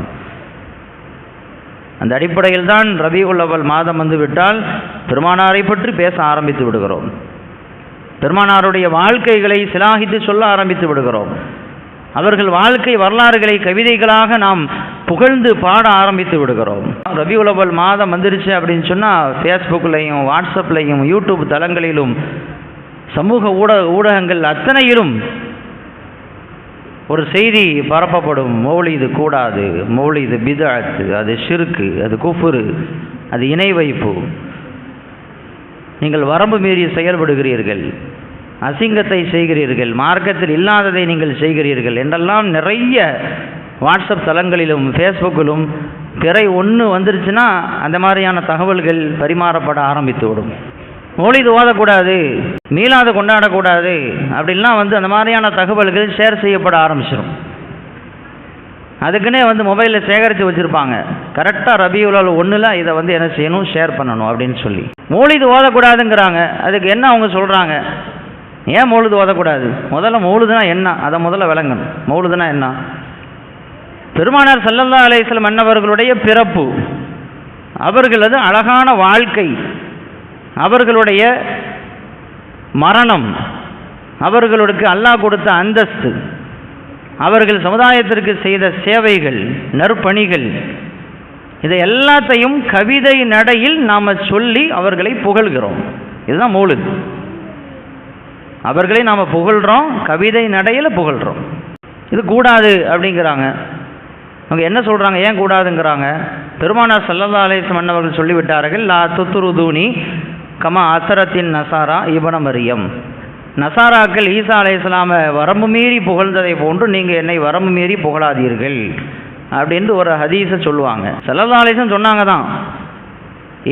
அந்த அடிப்படையில் தான் ரபியுல் அவ்வல் மாதம் வந்துவிட்டால் பெருமானாரை பற்றி பேச ஆரம்பித்து விடுகிறோம். பெருமானாருடைய வாழ்க்கைகளை சிலாகித்து சொல்ல ஆரம்பித்து விடுகிறோம். அவர்கள் வாழ்க்கை வரலாறுகளை கவிதைகளாக நாம் புகழ்ந்து பாட ஆரம்பித்து விடுகிறோம். ரபியுல் அவ்வல் மாதம் வந்துருச்சு அப்படின்னு சொன்னால் ஃபேஸ்புக்லையும் வாட்ஸ்அப்லையும் யூடியூப் தளங்களிலும் சமூக ஊடகங்கள் அத்தனையிலும் ஒரு செய்தி பரப்பப்படும். மௌலிது கூடாது, மௌலிது பித்அத், அது ஷிர்கு, அது குஃப்ரு, அது இணை வைப்பு, நீங்கள் வரம்பு மீறி செயல்படுகிறீர்கள், அசிங்கத்தை செய்கிறீர்கள், மார்க்கத்தில் இல்லாததை நீங்கள் செய்கிறீர்கள் என்றெல்லாம் நிறைய வாட்ஸ்அப் தளங்களிலும் ஃபேஸ்புக்கிலும் பிறை ஒன்று வந்துருச்சுன்னா அந்த மாதிரியான தகவல்கள் பரிமாறப்பட ஆரம்பித்து விடும். மௌலிது ஓதக்கூடாது, மீலாது கொண்டாடக்கூடாது அப்படின்லாம் அந்த மாதிரியான தகவல்கள் ஷேர் செய்யப்பட ஆரம்பிச்சிடும். அதுக்குன்னே மொபைலில் சேகரித்து வச்சுருப்பாங்க. கரெக்டாக ரபியுல் அவ்வல் 1 இதை என்ன செய்யணும், ஷேர் பண்ணணும் அப்படின்னு சொல்லி. மௌலிது ஓதக்கூடாதுங்கிறாங்க. அதுக்கு என்ன அவங்க சொல்கிறாங்க? ஏன் மௌலிது ஓதக்கூடாது? முதல்ல மௌலிதுனா என்ன, அதை முதல்ல விளங்கணும். மௌலிதுனா என்ன? பெருமானார் ஸல்லல்லாஹு அலைஹி வஸல்லம் அன்னவர்களுடைய பிறப்பு, அவர்களது அழகான வாழ்க்கை, அவர்களுடைய மரணம், அவர்களுக்கு அல்லாஹ் கொடுத்த அந்தஸ்து, அவர்கள் சமுதாயத்திற்கு செய்த சேவைகள், நற்பணிகள், இதை எல்லாத்தையும் கவிதை நடையில் நாம் சொல்லி அவர்களை புகழ்கிறோம். இதுதான் மௌலித். அவர்களை நாம் புகழ்கிறோம், கவிதை நடையில் புகழ்கிறோம். இது கூடாது அப்படிங்கிறாங்க. அவங்க என்ன சொல்கிறாங்க, ஏன் கூடாதுங்கிறாங்க? பெருமானார் ஸல்லல்லாஹு அலைஹி வஸல்லம் அவர்கள் சொல்லிவிட்டார்கள், லா துத்ருதூனி கமா அசரத்தின் நசாரா இப்ன மரியம். நசாராக்கள் ஈசா அலைஹிஸ்ஸலாமை வரம்பு மீறி புகழ்ந்ததை போன்று நீங்கள் என்னை வரம்பு மீறி புகழாதீர்கள் அப்படின்ட்டு ஒரு ஹதீஸை சொல்லுவாங்க. ஸல்லல்லாஹு அலைஹி வஸல்லம் சொன்னாங்க தான்,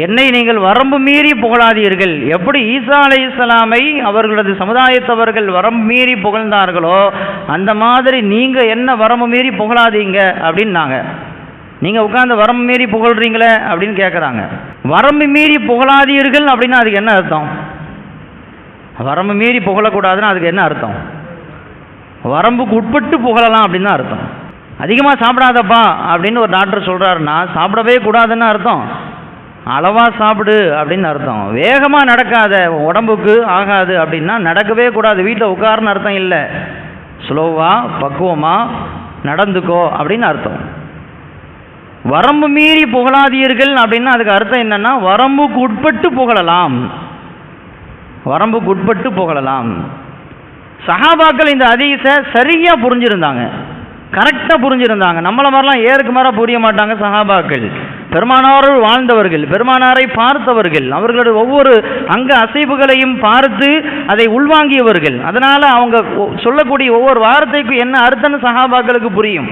என்னை நீங்கள் வரம்பு மீறி புகழாதீர்கள். எப்படி ஈசா அலைஹிஸ்ஸலாமை அவர்களது சமுதாயத்தவர்கள் வரம்பு மீறி புகழ்ந்தார்களோ அந்த மாதிரி நீங்கள் என்ன வரம்பு மீறி புகழாதீங்க அப்படின்னாங்க. நீங்கள் உட்காந்து வரம்பு மீறி புகழ்றீங்களே அப்படின்னு கேட்குறாங்க. வரம்பு மீறி புகழாதீர்கள் அப்படின்னா அதுக்கு என்ன அர்த்தம்? வரம்பு மீறி புகழக்கூடாதுன்னா அதுக்கு என்ன அர்த்தம்? வரம்புக்கு உட்பட்டு புகழலாம் அப்படின்னு தான் அர்த்தம். அதிகமாக சாப்பிடாதப்பா அப்படின்னு ஒரு டாக்டர் சொல்கிறாருன்னா சாப்பிடவே கூடாதுன்னு அர்த்தம். அளவாக சாப்பிடு அப்படின்னு அர்த்தம். வேகமாக நடக்காத, உடம்புக்கு ஆகாது அப்படின்னா நடக்கவே கூடாது, வீட்டில் உட்காருன்னு அர்த்தம் இல்லை. ஸ்லோவாக பக்குவமாக நடந்துக்கோ அப்படின்னு அர்த்தம். வரம்பு மீறி புகழாதீர்கள் அப்படின்னா அதுக்கு அர்த்தம் என்னன்னா வரம்புக்கு உட்பட்டு புகழலாம், வரம்புக்கு உட்பட்டு புகழலாம். சஹாபாக்கள் இந்த ஹதீஸை சரியாக புரிஞ்சிருந்தாங்க, கரெக்டாக புரிஞ்சிருந்தாங்க. நம்மளை மாதிரிலாம் ஏறுக்கு மாற புரிய மாட்டாங்க சஹாபாக்கள். பெருமானாரோடு வாழ்ந்தவர்கள், பெருமானாரை பார்த்தவர்கள், அவர்களுடைய ஒவ்வொரு அங்க அசைவுகளையும் பார்த்து அதை உள்வாங்கியவர்கள். அதனால் அவங்க சொல்லக்கூடிய ஒவ்வொரு வார்த்தைக்கும் என்ன அர்த்தம்னு சஹாபாக்களுக்கு புரியும்,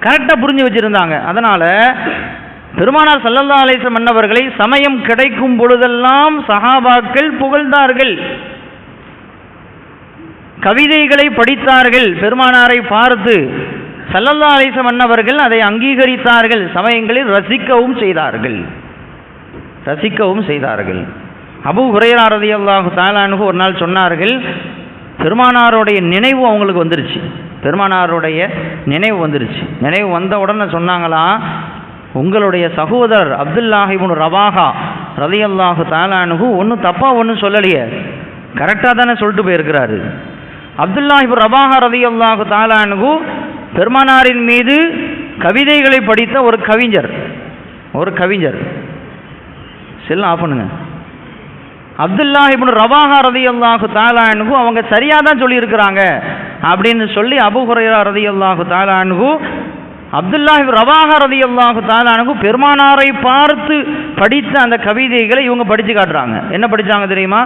கரெக்டாக புரிஞ்சு வச்சுருந்தாங்க. அதனால் பெருமானார் ஸல்லல்லாஹு அலைஹி வஸல்லம் அன்னவர்களை சமயம் கிடைக்கும் பொழுதெல்லாம் சஹாபாக்கள் புகழ்ந்தார்கள், கவிதைகளை படித்தார்கள். பெருமானாரை பார்த்து ஸல்லல்லாஹு அலைஹி வஸல்லம் அன்னவர்கள் அதை அங்கீகரித்தார்கள், சமயங்களில் ரசிக்கவும் செய்தார்கள். அபூ ஹுரைரா ரலியல்லாஹு தஆலா அன்ஹு ஒரு நாள் சொன்னார்கள், பெருமானாருடைய நினைவு அவங்களுக்கு வந்துருச்சு. பெருமானாருடைய நினைவு வந்துருச்சு. நினைவு வந்த உடனே சொன்னாங்களாம், உங்களுடைய சகோதரர் அப்துல்லாஹ் இப்னு ரவாஹா ரலியல்லாஹு தஆலா அன்ஹு ஒன்றும் தப்பாக ஒன்றும் சொல்லலையே, கரெக்டாக தானே சொல்லிட்டு போயிருக்கிறாரு. அப்துல்லாஹ் இப்னு ரவாஹா ரலியல்லாஹு தஆலா அன்ஹு பெருமானாரின் மீது கவிதைகளை படித்த ஒரு கவிஞர். செல்ல ஆஃப் பண்ணுங்க. அப்துல்லாஹ் இப்னு ரவாஹா ரலியல்லாஹு தஆலா அன்ஹு அவங்க சரியாக தான் சொல்லியிருக்கிறாங்க அப்படின்னு சொல்லி அபூ ஹுரைரா ரலியல்லாஹு தஆலா அன்ஹு அப்துல்லாஹ் இப்னு ரவாஹா ரலியல்லாஹு தஆலா அன்ஹு பெருமானாரை பார்த்து படித்த அந்த கவிதைகளை இவங்க படித்து காட்டுறாங்க. என்ன படித்தாங்க தெரியுமா?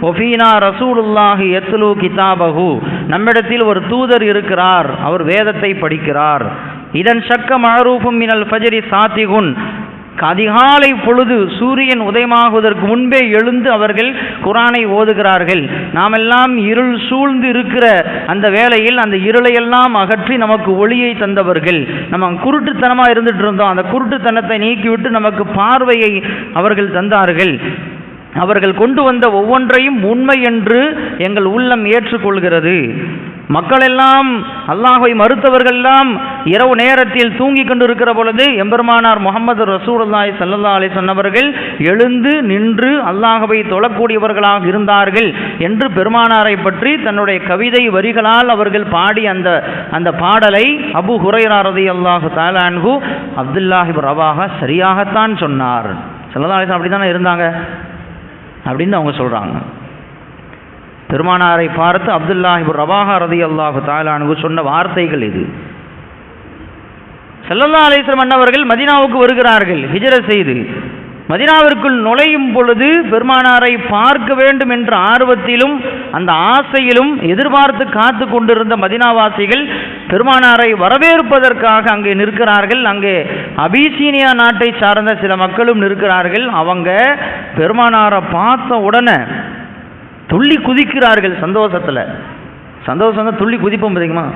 ஒஃபீனா ரசூலுல்லாஹி யத்லு கிதாபஹு, நம்மிடத்தில் ஒரு தூதர் இருக்கிறார், அவர் வேதத்தை படிக்கிறார். இதன் ஷக்க மஅரூஃபும் மினல் ஃபஜ்ரி சாத்திகுன், அதிகாலை பொழுது சூரியன் உதயமாகுவதற்கு முன்பே எழுந்து அவர்கள் குர்ஆனை ஓதுகிறார்கள். நாமெல்லாம் இருள் சூழ்ந்து இருக்கிற அந்த வேளையில் அந்த இருளையெல்லாம் அகற்றி நமக்கு ஒளியை தந்தவர்கள். நம்ம குருட்டுத்தனமாக இருந்துட்டு இருந்தோம், அந்த குருட்டுத்தனத்தை நீக்கிவிட்டு நமக்கு பார்வையை அவர்கள் தந்தார்கள். அவர்கள் கொண்டு வந்த ஒவ்வொன்றையும் உண்மை என்று எங்கள் உள்ளம் ஏற்றுக்கொள்கிறது. மக்களெல்லாம் அல்லாஹ்வை மறுத்தவர்களெல்லாம் இரவு நேரத்தில் தூங்கி கொண்டு இருக்கிற பொழுது எம்பெருமானார் முஹம்மது ரசூலுல்லாஹி ஸல்லல்லாஹு அலைஹி வஸல்லம் அவர்கள் எழுந்து நின்று அல்லாஹ்வை தொழக்கூடியவர்களாக இருந்தார்கள் என்று பெருமானாரை பற்றி தன்னுடைய கவிதை வரிகளால் அவர்கள் பாடி அந்த பாடலை அபூ ஹுரைரா ரலியல்லாஹு தஆலா அன்ஹு அப்துல்லாஹ் இப்னு ரவாஹா சரியாகத்தான் சொன்னார், ஸல்லல்லாஹு அலைஹி வஸல்லம் அப்படி தானே இருந்தாங்க அப்படின்னு அவங்க சொல்கிறாங்க. பெருமானாரை பார்த்து அப்துல்லாஹ் இப்னு ரவாஹா ரலியல்லாஹு தஆலா அன்ஹு சொன்ன வார்த்தைகள் இது. ஸல்லல்லாஹு அலைஹி வஸல்லம் அன்னவர்கள் மதீனாவுக்கு வருகிறார்கள் ஹிஜ்ரத் செய்து. மதீனாவிற்குள் நுழையும் பொழுது பெருமானாரை பார்க்க வேண்டும் என்ற ஆர்வத்திலும் அந்த ஆசையிலும் எதிர்பார்த்து காத்து கொண்டிருந்த மதீனாவாசிகள் பெருமானாரை வரவேற்பதற்காக அங்கே நிற்கிறார்கள். அங்கே அபிசீனியா நாட்டை சார்ந்த சில மக்களும் நிற்கிறார்கள். அவங்க பெருமானாரை பார்த்த உடனே துள்ளி குதிக்கிறார்கள். சந்தோஷம் துள்ளி குதிப்போம் தெரியுமா,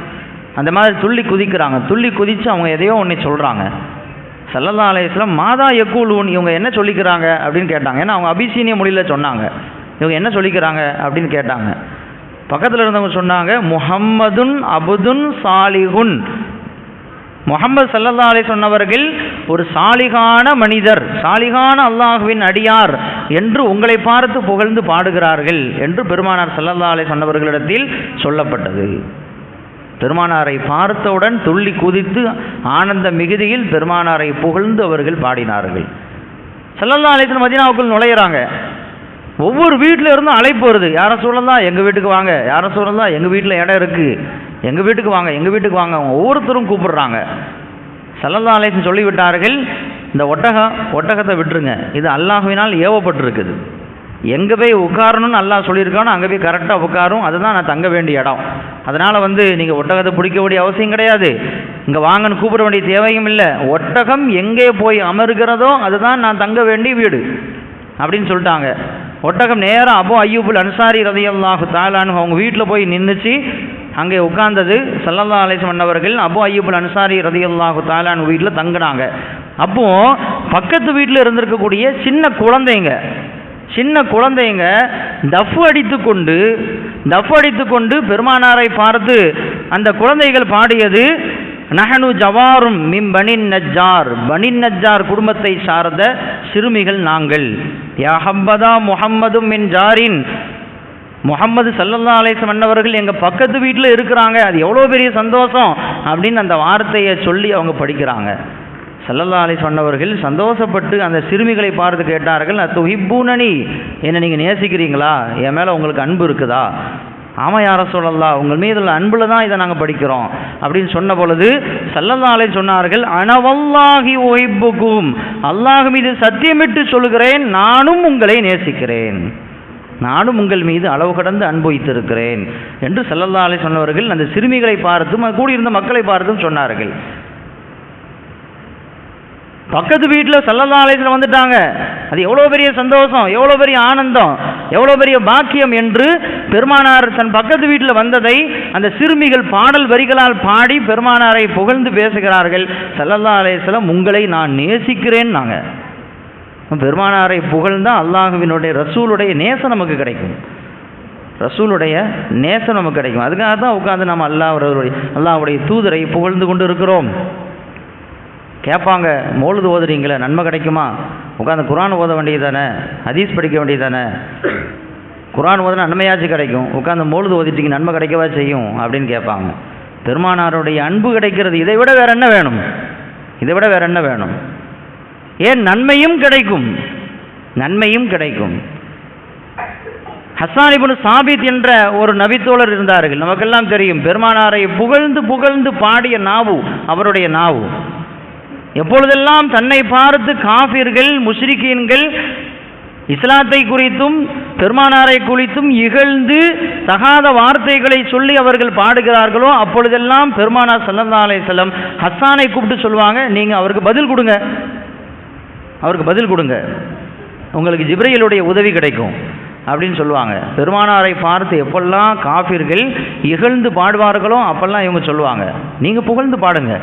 அந்த மாதிரி துள்ளி குதிக்கிறாங்க. துள்ளி குதித்து அவங்க எதையோ ஒன்று சொல்கிறாங்க. ஸல்லல்லாஹு அலைஹி வஸல்லம் மாதா யக்கூலூன், இவங்க என்ன சொல்லிக்கிறாங்க அப்படின்னு கேட்டாங்க. ஏன்னா அவங்க அபிசீனிய மொழியில் சொன்னாங்க. இவங்க என்ன சொல்லிக்கிறாங்க அப்படின்னு கேட்டாங்க. பக்கத்தில் இருந்தவங்க சொன்னாங்க, முஹம்மதுன் அபுதுன் சாலிஹுன், முஹம்மது ஸல்லல்லாஹு அலைஹி வஸல்லம் அவர்கள் ஒரு சாலிகான மனிதர், சாலிகான அல்லாஹ்வின் அடியார் என்று உங்களை பார்த்து புகழ்ந்து பாடுகிறார்கள் என்று பெருமானார் ஸல்லல்லாஹு அலைஹி வஸல்லம் அவர்களிடத்தில் சொல்லப்பட்டது. பெருமானாரை பார்த்தவுடன் துள்ளி குதித்து ஆனந்த மிகுதியில் பெருமானாரை புகழ்ந்து அவர்கள் பாடினார்கள். ஸல்லல்லாஹு அலைஹி வஸல்லம் மதீனாவுக்குள் நுழையிறாங்க. ஒவ்வொரு வீட்டில் இருந்தும் அழைப்பு வருது, யார சொல்லலாம் எங்கள் வீட்டுக்கு வாங்க, யார சொல்லலாம் எங்கள் வீட்டில் இடம் இருக்குது, எங்கள் வீட்டுக்கு வாங்க, எங்கள் வீட்டுக்கு வாங்க. அவங்க ஒவ்வொருத்தரும் கூப்பிடுறாங்க. ஸல்லல்லாஹு அலைஹி வஸல்லம் சொல்லிவிட்டார்கள், இந்த ஒட்டகத்தை விட்டுருங்க, இது அல்லாஹ்வினால் ஏவப்பட்டிருக்குது. எங்கே போய் உட்காரணும்னு அல்லாஹ் சொல்லியிருக்கானோ அங்கே போய் கரெக்டாக உட்காரும், அதுதான் நான் தங்க வேண்டிய இடம். அதனால் நீங்கள் ஒட்டகத்தை பிடிக்க வேண்டிய அவசியம் கிடையாது, இங்கே வாங்கன்னு கூப்பிட வேண்டிய தேவையும் இல்லை. ஒட்டகம் எங்கே போய் அமர்கிறதோ அதுதான் நான் தங்க வேண்டிய வீடு அப்படின்னு சொல்லிட்டாங்க. ஒட்டகம் நேராக அபூ அய்யூபுல் அன்சாரி ரலியல்லாஹு தஆலா அன்ஹு அவங்க வீட்டில் போய் நின்றுச்சு. அங்கே உட்கார்ந்தது. ஸல்லல்லாஹு அலைஹி வஸல்லம் அவர்கள் அபூ அய்யூபுல் அன்சாரி ரலியல்லாஹு தஆலா அன்ஹு வீட்டில் தங்கினாங்க. அப்போது பக்கத்து வீட்டில் இருந்திருக்கக்கூடிய சின்ன குழந்தைங்க தஃப் அடித்து கொண்டு பெருமானாரை பார்த்து அந்த குழந்தைகள் பாடியது, நஹனு ஜவாரும் மின் பனின் நஜ்ஜார் குடும்பத்தை சார்ந்த சிறுமிகள் நாங்கள். யா ஹப்பதா முஹம்மதும் மின் ஜாரின், முஹம்மது ஸல்லல்லாஹு அலைஹி வஸல்லம் அன்னவர்கள் எங்கள் பக்கத்து வீட்டில் இருக்கிறாங்க, அது எவ்வளோ பெரிய சந்தோஷம் அப்படின்னு அந்த வார்த்தையை சொல்லி அவங்க படிக்கிறாங்க. ஸல்லல்லாஹு அலைஹி வஸல்லம் அவர்கள் சந்தோஷப்பட்டு அந்த சிறுமிகளை பார்த்து கேட்டார்கள், துஹிப்பூனனி, என்னை நீங்கள் நேசிக்கிறீங்களா, என் மேலே உங்களுக்கு அன்பு இருக்குதா? ஆமாம் யா ரசூலல்லாஹ், உங்கள் மீது உள்ள அன்பில் தான் இதை நாங்கள் படிக்கிறோம் அப்படின்னு சொன்ன பொழுது ஸல்லல்லாஹு அலைஹி சொன்னார்கள், அனவல்லாஹி உஹிப்புக்கும், அல்லாஹ் மீது சத்தியமிட்டு சொல்கிறேன், நானும் உங்களை நேசிக்கிறேன், நானும் உங்கள் மீது அளவு கடந்து அன்பு வைத்திருக்கிறேன் என்று ஸல்லல்லாஹு அலைஹி சொன்னவர்கள் அந்த சிறுமிகளை பார்த்தும் கூடியிருந்த மக்களை பார்த்தும் சொன்னார்கள். பக்கத்து வீட்டில் ஸல்லல்லாஹு அலைஹி வஸல்லம் வந்துட்டாங்க, அது எவ்வளோ பெரிய சந்தோஷம், எவ்வளோ பெரிய ஆனந்தம், எவ்வளோ பெரிய பாக்கியம் என்று பெருமானார் தன் பக்கத்து வீட்டில் வந்ததை அந்த சிறுமிகள் பாடல் வரிகளால் பாடி பெருமானாரை புகழ்ந்து பேசுகிறார்கள். ஸல்லல்லாஹு அலைஹி வஸல்லம் உங்களை நான் நேசிக்கிறேன். நாங்கள் பெருமானாரை புகழ்ந்தால் அல்லாஹ்வினுடைய ரசூலுடைய நேசம் நமக்கு கிடைக்கும். ரசூலுடைய நேசம் நமக்கு கிடைக்கும். அதுக்காக தான் உட்காந்து நம்ம அல்லாஹ்வுடைய தூதரை புகழ்ந்து கொண்டு இருக்கிறோம். கேட்பாங்க, மௌலிது ஓதுறீங்களே நன்மை கிடைக்குமா? உட்காந்து குர்ஆன் ஓத வேண்டியது தானே, ஹதீஸ் படிக்க வேண்டியது தானே. குர்ஆன் ஓதுனா நன்மையாச்சும் கிடைக்கும், உட்காந்து மௌலிது ஓதிட்டீங்க நன்மை கிடைக்கவா செய்யும் அப்படின்னு கேட்பாங்க. பெருமானாருடைய அன்பு கிடைக்கிறது, இதை விட வேற என்ன வேணும்? இதை விட வேற என்ன வேணும்? ஏன் நன்மையும் கிடைக்கும், நன்மையும் கிடைக்கும். ஹஸ்ஸான் இப்னு சாபித் என்ற ஒரு நபித்தோழர் இருந்தார்கள், நமக்கெல்லாம் தெரியும். பெருமானாரை புகழ்ந்து புகழ்ந்து பாடிய நாவு அவருடைய நாவு. எப்பொழுதெல்லாம் தன்னை பார்த்து காஃபிர்கள் முஷ்ரிக்கீன்கள் இஸ்லாத்தை குறித்தும் பெருமானாரை குறித்தும் இகழ்ந்து தகாத வார்த்தைகளை சொல்லி அவர்கள் பாடுகிறார்களோ அப்பொழுதெல்லாம் பெருமானார் ஸல்லல்லாஹு அலைஹி வஸல்லம் ஹஸ்ஸானை கூப்பிட்டு சொல்லுவாங்க, நீங்கள் அவருக்கு பதில் கொடுங்க, அவருக்கு பதில் கொடுங்க, உங்களுக்கு ஜிப்ரீலுடைய உதவி கிடைக்கும் அப்படின்னு சொல்லுவாங்க. பெருமானாரை பார்த்து எப்பெல்லாம் காஃபிர்கள் இகழ்ந்து பாடுவார்களோ அப்பெல்லாம் இவங்க சொல்லுவாங்க, நீங்கள் புகழ்ந்து பாடுங்க.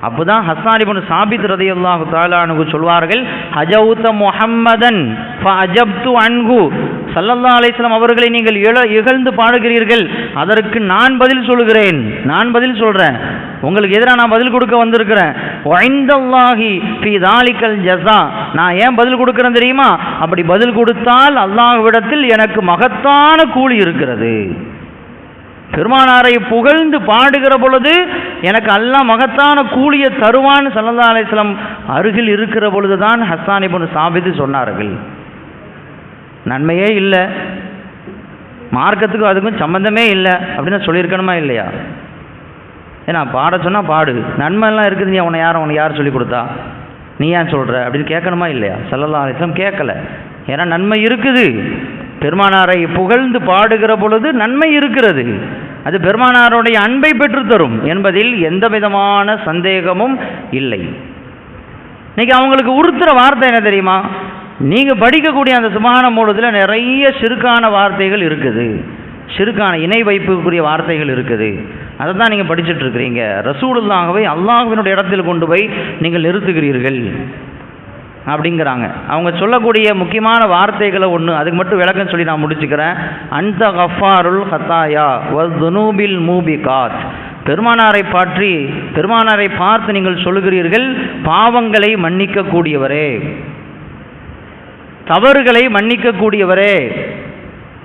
அப்போதான் ஹஸ்ஸான் இப்னு சாபித் ரலியல்லாஹு தஆலா அன்ஹு சொல்வார்கள், ஹஜௌத முஹம்மதன் ஃபஅஜப்து அன்ஹு, ஸல்லல்லாஹு அலைஹி வஸல்லம் அவர்களை நீங்கள் இகழ்ந்து பாடுகிறீர்கள், அதற்கு நான் பதில் சொல்கிறேன், நான் பதில் சொல்கிறேன், உங்களுக்கு எதிராக நான் பதில் கொடுக்க வந்திருக்கிறேன். வஇந்தல்லாஹி ஃபீ தாலிகல் ஜஸா, நான் ஏன் பதில் கொடுக்கிறேன் தெரியுமா? அப்படி பதில் கொடுத்தால் அல்லாஹ்விடத்தில் எனக்கு மகத்தான கூலி இருக்கிறது. பெருமானாரை புகழ்ந்து பாடுகிற பொழுது எனக்கு அல்லாஹ் மகத்தான கூலியை தருவான்னு ஸல்லல்லாஹு அலைஹி வஸல்லம் அருகில் இருக்கிற பொழுது தான் ஹஸ்ஸான் இப்னு சாபித் சொன்னார்கள். நன்மையே இல்லை, மார்க்கத்துக்கும் அதுக்கும் சம்பந்தமே இல்லை அப்படின்னு சொல்லியிருக்கணுமா இல்லையா? ஏன்னா பாட சொன்னால் பாடு, நன்மைலாம் இருக்குது, நீ உனக்கு யார் சொல்லி கொடுத்தா, நீ ஏன் சொல்கிற அப்படின்னு கேட்கணுமா இல்லையா? ஸல்லல்லாஹு அலைஹி வஸல்லம் கேட்கல. ஏன்னா நன்மை இருக்குது, பெருமானாரை புகழ்ந்து பாடுகிற பொழுது நன்மை இருக்கிறது, அது பெருமானாருடைய அன்பை பெற்றுத்தரும் என்பதில் எந்த விதமான சந்தேகமும் இல்லை. இன்னைக்கு அவங்களுக்கு உறுத்துற வார்த்தை என்ன தெரியுமா? நீங்கள் படிக்கக்கூடிய அந்த சுப்ஹான மூலத்தில் நிறைய ஷிர்கான வார்த்தைகள் இருக்குது, ஷிர்கான இணை வைப்புக்குரிய வார்த்தைகள் இருக்குது. அதை தான் நீங்கள் படிச்சுட்டு இருக்கிறீங்க. ரசூலுல்லாஹ்வை அல்லாஹ்வினுடைய இடத்தில் கொண்டு போய் நீங்கள் நிறுத்துகிறீர்கள் அப்படிங்கிறாங்க. அவங்க சொல்லக்கூடிய முக்கியமான வார்த்தைகளை ஒன்று, அதுக்கு மட்டும் விளக்கம் சொல்லி நான் முடிச்சுக்கிறேன். அந்த கஃபாருல் ஹத்தாயா வஸ்துனூபில் மூபிகாத், பெருமானாரை பார்த்து நீங்கள் சொல்லுகிறீர்கள், பாவங்களை மன்னிக்கக்கூடியவரே, தவறுகளை மன்னிக்கக்கூடியவரே,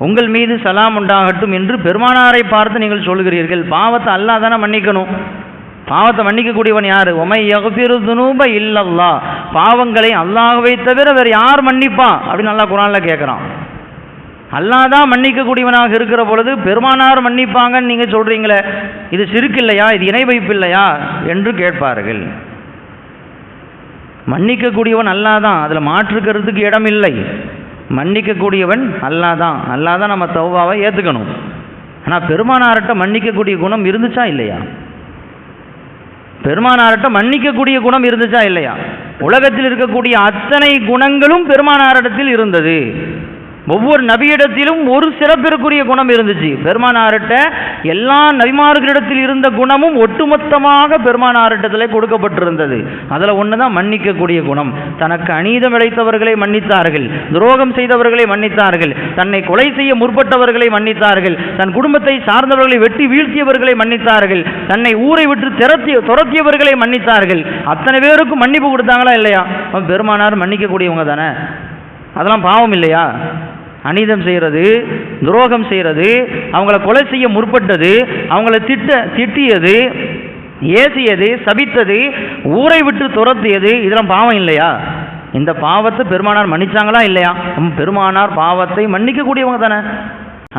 உங்கள் மீது சலாம் உண்டாகட்டும் என்று பெருமானாரை பார்த்து நீங்கள் சொல்லுகிறீர்கள். பாவத்தை அல்லாஹ் தானே மன்னிக்கணும், பாவத்தை மன்னிக்கக்கூடியவன் யாரு? ஒமை யக்ஃபிரு துனூப இல்லல்லாஹ், பாவங்களை அல்லாஹ்வை தவிர வேறு யார் மன்னிப்பான் அப்படின்னு அல்லாஹ் குர்ஆனில் கேட்குறான். அல்லாஹ் தான் மன்னிக்கக்கூடியவனாக இருக்கிற பொழுது பெருமானார் மன்னிப்பாங்கன்னு நீங்கள் சொல்கிறீங்களே, இது ஷிர்க் இல்லையா, இது இணை வைப்பு இல்லையா என்று கேட்பார்கள். மன்னிக்கக்கூடியவன் அல்லாஹ் தான், அதில் மாற்றுக்கிறதுக்கு இடம் இல்லை. மன்னிக்கக்கூடியவன் அல்லாஹ் தான், அல்லாஹ் தான் நம்ம தௌபாவை ஏற்றுக்கணும். ஆனால் பெருமானார்கிட்ட மன்னிக்கக்கூடிய குணம் இருந்துச்சா இல்லையா? பெருமானார்கிட்ட மன்னிக்கக்கூடிய குணம் இருந்துச்சா இல்லையா? உலகத்தில் இருக்கக்கூடிய அத்தனை குணங்களும் பெருமானாரிடத்தில் இருந்தது. ஒவ்வொரு நபியிடத்திலும் ஒரு சிறப்பிற்குரிய குணம் இருந்துச்சு. பெருமானார்கிட்ட எல்லா நபிமார்களிடத்தில் இருந்த குணமும் ஒட்டுமொத்தமாக பெருமானாரிடத்தில் கொடுக்கப்பட்டிருந்தது. அதில் ஒன்று தான் மன்னிக்கக்கூடிய குணம். தனக்கு அநீதம் இழைத்தவர்களை மன்னித்தார்கள், துரோகம் செய்தவர்களை மன்னித்தார்கள், தன்னை கொலை செய்ய முற்பட்டவர்களை மன்னித்தார்கள், தன் குடும்பத்தை சார்ந்தவர்களை வெட்டி வீழ்த்தியவர்களை மன்னித்தார்கள், தன்னை ஊரை விட்டு துரத்தியவர்களை மன்னித்தார்கள். அத்தனை பேருக்கும் மன்னிப்பு கொடுத்தாங்களா இல்லையா? பெருமானார் மன்னிக்கக்கூடியவங்க தானே. அதெல்லாம் பாவம் இல்லையா? அநீதம் செய்கிறது, துரோகம் செய்கிறது, அவங்கள கொலை செய்ய முற்பட்டது, அவங்கள திட்டியது, ஏசியது, சபித்தது, ஊரை விட்டு துரத்தியது, இதெல்லாம் பாவம் இல்லையா? இந்த பாவத்தை பெருமானார் மன்னிச்சாங்களா இல்லையா? பெருமானார் பாவத்தை மன்னிக்கக்கூடியவங்க தானே.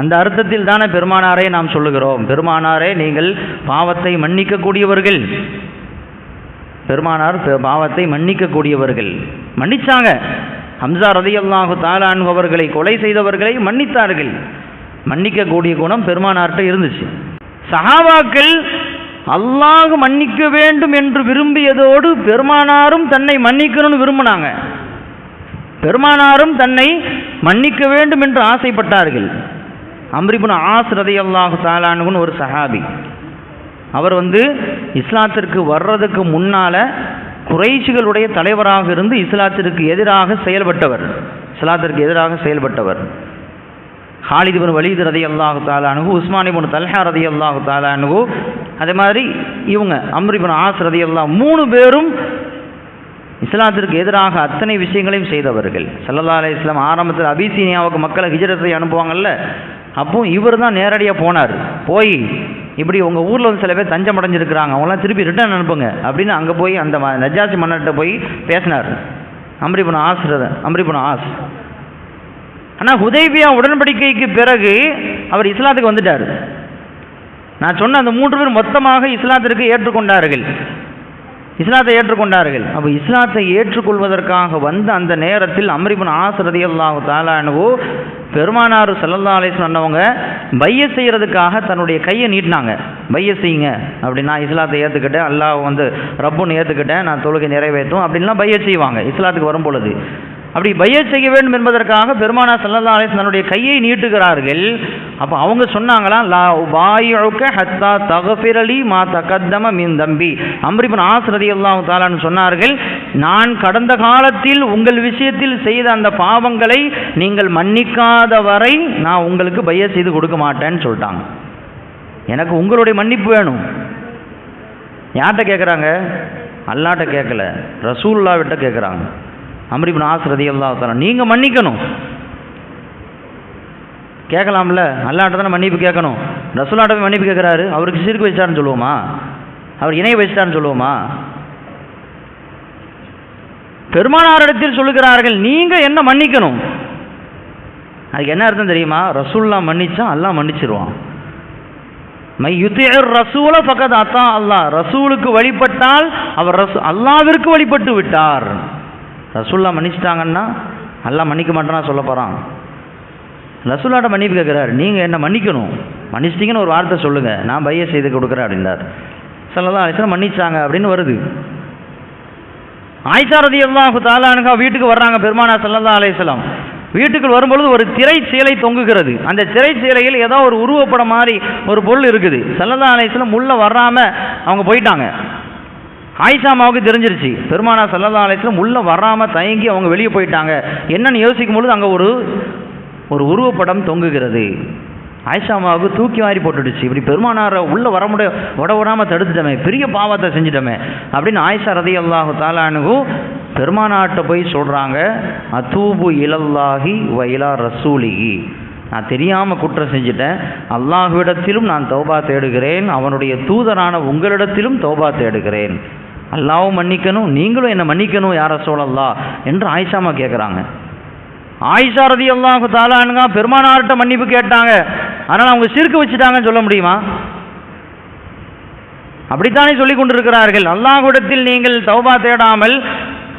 அந்த அர்த்தத்தில் தானே பெருமானாரை நாம் சொல்லுகிறோம், பெருமானாரே நீங்கள் பாவத்தை மன்னிக்கக்கூடியவர்கள். பெருமானார் பாவத்தை மன்னிக்கக்கூடியவர்கள். மன்னிச்சாங்க. ஹம்சா ரலியல்லாஹு தஆலா அன்ஹு அவர்களை கொலை செய்தவர்களை மன்னித்தார்கள். மன்னிக்கக்கூடிய குணம் பெருமானார்கிட்ட இருந்துச்சு. சஹாபாக்கள் அல்லாஹ் மன்னிக்க வேண்டும் என்று விரும்பியதோடு பெருமானாரும் தன்னை மன்னிக்கணும்னு விரும்பினாங்க. பெருமானாரும் தன்னை மன்னிக்க வேண்டும் என்று ஆசைப்பட்டார்கள். அம்ர் இப்னு ஆஸ் ரலியல்லாஹு தஆலா அன்ஹுன்னு ஒரு சஹாபி, அவர் இஸ்லாத்திற்கு வர்றதுக்கு முன்னால் குறைஷிகளுடைய தலைவராக இருந்து இஸ்லாத்திற்கு எதிராக செயல்பட்டவர். ஹாலித் இப்னு வலீத் ரலியல்லாஹு தஆலா அன்ஹு, உஸ்மான் இப்னு தல்ஹா ரலியல்லாஹு தஆலா அன்ஹு, அதே மாதிரி இவங்க அம்ர் இப்னு ஆஸ் ரலியல்லாஹு, 3 பேரும் இஸ்லாத்திற்கு எதிராக அத்தனை விஷயங்களையும் செய்தவர்கள். ஸல்லல்லாஹு அலைஹி வஸல்லம் ஆரம்பத்தில் அபிசீனியாவுக்கு மக்களை ஹிஜ்ரத் செய்ய அனுப்புவாங்கல்ல, அப்போ இவர் தான் நேரடியாக போனார். போய் இப்படி உங்கள் ஊரில் வந்து சில பேர் தஞ்சம் அடைஞ்சிருக்கிறாங்க, அவங்களாம் திருப்பி ரிட்டர்ன் அனுப்புங்க அப்படின்னு அங்கே போய் அந்த நஜாசி மன்னர்கிட்ட போய் பேசினார் அம்ர் இப்னு ஆஸ். ஆனால் ஹுதைபியா உடன்படிக்கைக்கு பிறகு அவர் இஸ்லாத்துக்கு வந்துட்டார். நான் சொன்ன அந்த 3 பேர் மொத்தமாக இஸ்லாத்திற்கு இஸ்லாத்தை ஏற்றுக்கொண்டார்கள். அப்போ இஸ்லாத்தை ஏற்றுக்கொள்வதற்காக வந்த அந்த நேரத்தில் அம்ர் இப்னு ஆஸ் ரலியல்லாஹு தஆலா அன்ஹு பெருமானார் ஸல்லல்லாஹு அலைஹி வஸல்லம் அன்னவங்க பையத் செய்கிறதுக்காக தன்னுடைய கையை நீட்டினாங்க. பையத் செய்யுங்க அப்படி, நான் இஸ்லாத்தை ஏற்றுக்கிட்டேன், அல்லாஹ் வந்து ரப்புன்னு ஏற்றுக்கிட்டேன், நான் தொழுகை நிறைவேற்றும் அப்படின்லாம் பையத் செய்வாங்க இஸ்லாத்துக்கு வரும் பொழுது. அப்படி பையத் செய்ய வேண்டும் என்பதற்காக பெருமானார் ஸல்லல்லாஹு அலைஹி வஸல்லம் தன்னுடைய கையை நீட்டுகிறார்கள். அப்போ அவங்க சொன்னாங்களாம், லா உபாயிஉக ஹத்தா தக்ஃபிர லி மா தகத்தம மின் தம்பி. அம்ர் இப்னு ஆஸ் ரலியல்லாஹு தஆலா சொன்னார்கள், நான் கடந்த காலத்தில் உங்கள் விஷயத்தில் செய்த அந்த பாவங்களை நீங்கள் மன்னிக்காத வரை நான் உங்களுக்கு பையத் செய்து கொடுக்க மாட்டேன்னு சொல்லிட்டாங்க. எனக்கு உங்களுடைய மன்னிப்பு வேணும். யார்கிட்ட கேட்குறாங்க? அல்லாஹ்ட்ட கேட்கல, ரசூலுல்லாஹ்விட்ட கேட்குறாங்க. அம்ர் இப்னு ஆஸ் ரலியல்லாஹு தஆலா, நீங்கள் மன்னிக்கணும். கேட்கலாம்ல, அல்லாஹ்ட்ட தானே மன்னிப்பு கேட்கணும். ரசூலுல்லாஹ்ட்ட மன்னிப்பு கேட்குறாரு, அவருக்கு ஷிர்க் வச்சிட்டாருன்னு சொல்லுவோமா? அவர் இணை வச்சிட்டாருன்னு சொல்லுவோமா? பெருமானாரிடத்தில் சொல்லுகிறார்கள், நீங்கள் என்ன மன்னிக்கணும். அதுக்கு என்ன அர்த்தம் தெரியுமா? ரசூலுல்லாஹ் மன்னிச்சா அல்லாஹ் மன்னிச்சிருவான். மை யுத்திஇர் ரசூல ஃபகத் அத்தா அல்லாஹ். ரசூலுக்கு வழிபட்டால் அவர் அல்லாஹ்விற்கு வழிபட்டு விட்டார். ரசூலுல்லாஹ் மன்னிச்சிட்டாங்கன்னா அல்லாஹ் மன்னிக்க மாட்டானா சொல்ல போகிறான்? ரசூலுல்லாஹ்ட்ட மன்னிப்பு கேட்குறாரு, நீங்கள் என்ன மன்னிக்கணும், மன்னிச்சிட்டிங்கன்னு ஒரு வார்த்தை சொல்லுங்கள், நான் பையத் செய்து கொடுக்குறேன் அப்படின்றார். ஸல்லல்லாஹு அலைஹி வஸல்லம் மன்னிச்சாங்க அப்படின்னு வருது. ஆயிஷா ரலியல்லாஹு தஆலா அன்ஹா வீட்டுக்கு வர்றாங்க பெருமானார் ஸல்லல்லாஹு அலைஹி வஸல்லம். வீட்டுக்குள் வரும்பொழுது ஒரு திரை சேலை தொங்குகிறது. அந்த திரை சேலையில் ஏதோ ஒரு உருவப்படம் மாதிரி ஒரு பொருள் இருக்குது. ஸல்லல்லாஹு அலைஹி வஸல்லம் உள்ள வராமல் அவங்க போயிட்டாங்க. ஆயிஷா அம்மாவுக்கு தெரிஞ்சிருச்சு, பெருமானார் ஸல்லல்லாஹு அலைஹி வஸல்லம் உள்ள வராமல் தயங்கி அவங்க வெளியே போயிட்டாங்க. என்னன்னு யோசிக்கும் பொழுது அங்கே ஒரு உருவப்படம் தொங்குகிறது. ஆயிஷா அம்மாவுக்கு தூக்கி வாரி போட்டுடுச்சு. இப்படி பெருமானாரை உள்ளே வர விடாமல் தடுத்துட்டோமே, பெரிய பாவத்தை செஞ்சுட்டோமே அப்படின்னு ஆயிஷா ரலியல்லாஹு தஆலா அன்ஹு பெருமானார்ட்ட போய் சொல்கிறாங்க, அதூபு இலல்லாஹி வ இலா ரசூலிஹி. நான் தெரியாமல் குற்றம் செஞ்சுட்டேன், அல்லாஹ்விடத்திலும் நான் தௌபா தேடுகிறேன், அவனுடைய தூதரான உங்களிடத்திலும் தௌபா தேடுகிறேன். அல்லாஹ்வும் மன்னிக்கணும், நீங்களும் என்னை மன்னிக்கணும் யா ரசூலல்லாஹ் என்று ஆயிஷா அம்மா கேட்குறாங்க. ஆயிஷா ரலியல்லாஹு தஆலா அன்ஹா பெருமானார்ட்ட மன்னிப்பு கேட்டாங்க, ஆனால் அவங்க ஷிர்க் வச்சுட்டாங்கன்னு சொல்ல முடியுமா? அப்படித்தானே சொல்லிக் கொண்டிருக்கிறார்கள். அல்லாஹ்விடத்தில் நீங்கள் தௌபா தேடாமல்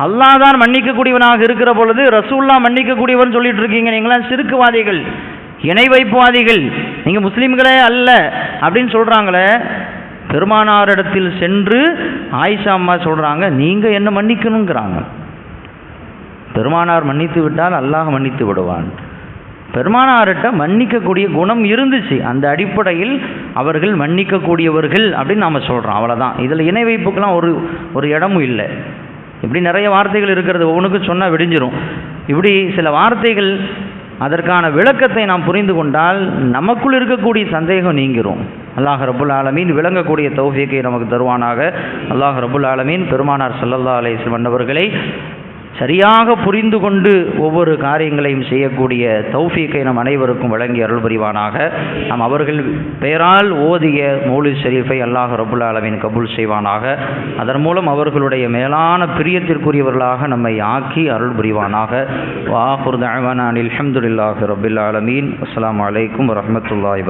அல்லாஹ் தான் மன்னிக்கக்கூடியவனாக இருக்கிற பொழுது ரசூலுல்லாஹ் மன்னிக்கக்கூடியவன் சொல்லிட்டு இருக்கீங்க. நீங்களாம் ஷிர்க்வாதிகள், இணை வைப்புவாதிகள், நீங்கள் முஸ்லீம்களே அல்ல அப்படின்னு சொல்கிறாங்களே. பெருமானாரிடத்தில் சென்று ஆயிஷா அம்மா சொல்கிறாங்க, நீங்கள் என்ன மன்னிக்கணுங்கிறாங்க. பெருமானார் மன்னித்து விட்டால் அல்லாஹ் மன்னித்து விடுவான். பெருமானார்கிட்ட மன்னிக்கக்கூடிய குணம் இருந்துச்சு. அந்த அடிப்படையில் அவர்கள் மன்னிக்கக்கூடியவர்கள் அப்படின்னு நாம் சொல்கிறோம், அவ்வளோதான். இதில் இணை வைப்புக்கெல்லாம் ஒரு இடமும் இல்லை. இப்படி நிறைய வார்த்தைகள் இருக்கிறது, ஒவ்வொன்றுக்கும் சொன்னால் விடிஞ்சிரும். இப்படி சில வார்த்தைகள் அதற்கான விளக்கத்தை நாம் புரிந்து கொண்டால் நமக்குள் இருக்கக்கூடிய சந்தேகம் நீங்கிரும். அல்லாஹ் ரப்புல் ஆலமீன் விளங்கக்கூடிய தௌஃபீக்கை நமக்கு தருவானாக. அல்லாஹ் ரப்புல் ஆலமீன் பெருமானார் ஸல்லல்லாஹு அலைஹி வஸல்லம் அவர்களை சரியாக புரிந்து கொண்டு ஒவ்வொரு காரியங்களையும் செய்யக்கூடிய தௌஃபீக்கை நம் அனைவருக்கும் வழங்கி அருள் புரிவானாக. நாம் அவர்கள் பெயரால் ஓதிய மௌலித் ஷரீஃபை அல்லாஹ் ரப்புல் ஆலமீன் கபூல் செய்வானாக. அதன் மூலம் அவர்களுடைய மேலான பிரியத்திற்குரியவர்களாக நம்மை ஆக்கி அருள் புரிவானாக. வ ஆகிரு தஅவானா அனில் ஹம்துலில்லாஹி ரப்பில் ஆலமீன். அஸ்ஸலாமு அலைக்கும் வரஹ்மத்துல்லாஹி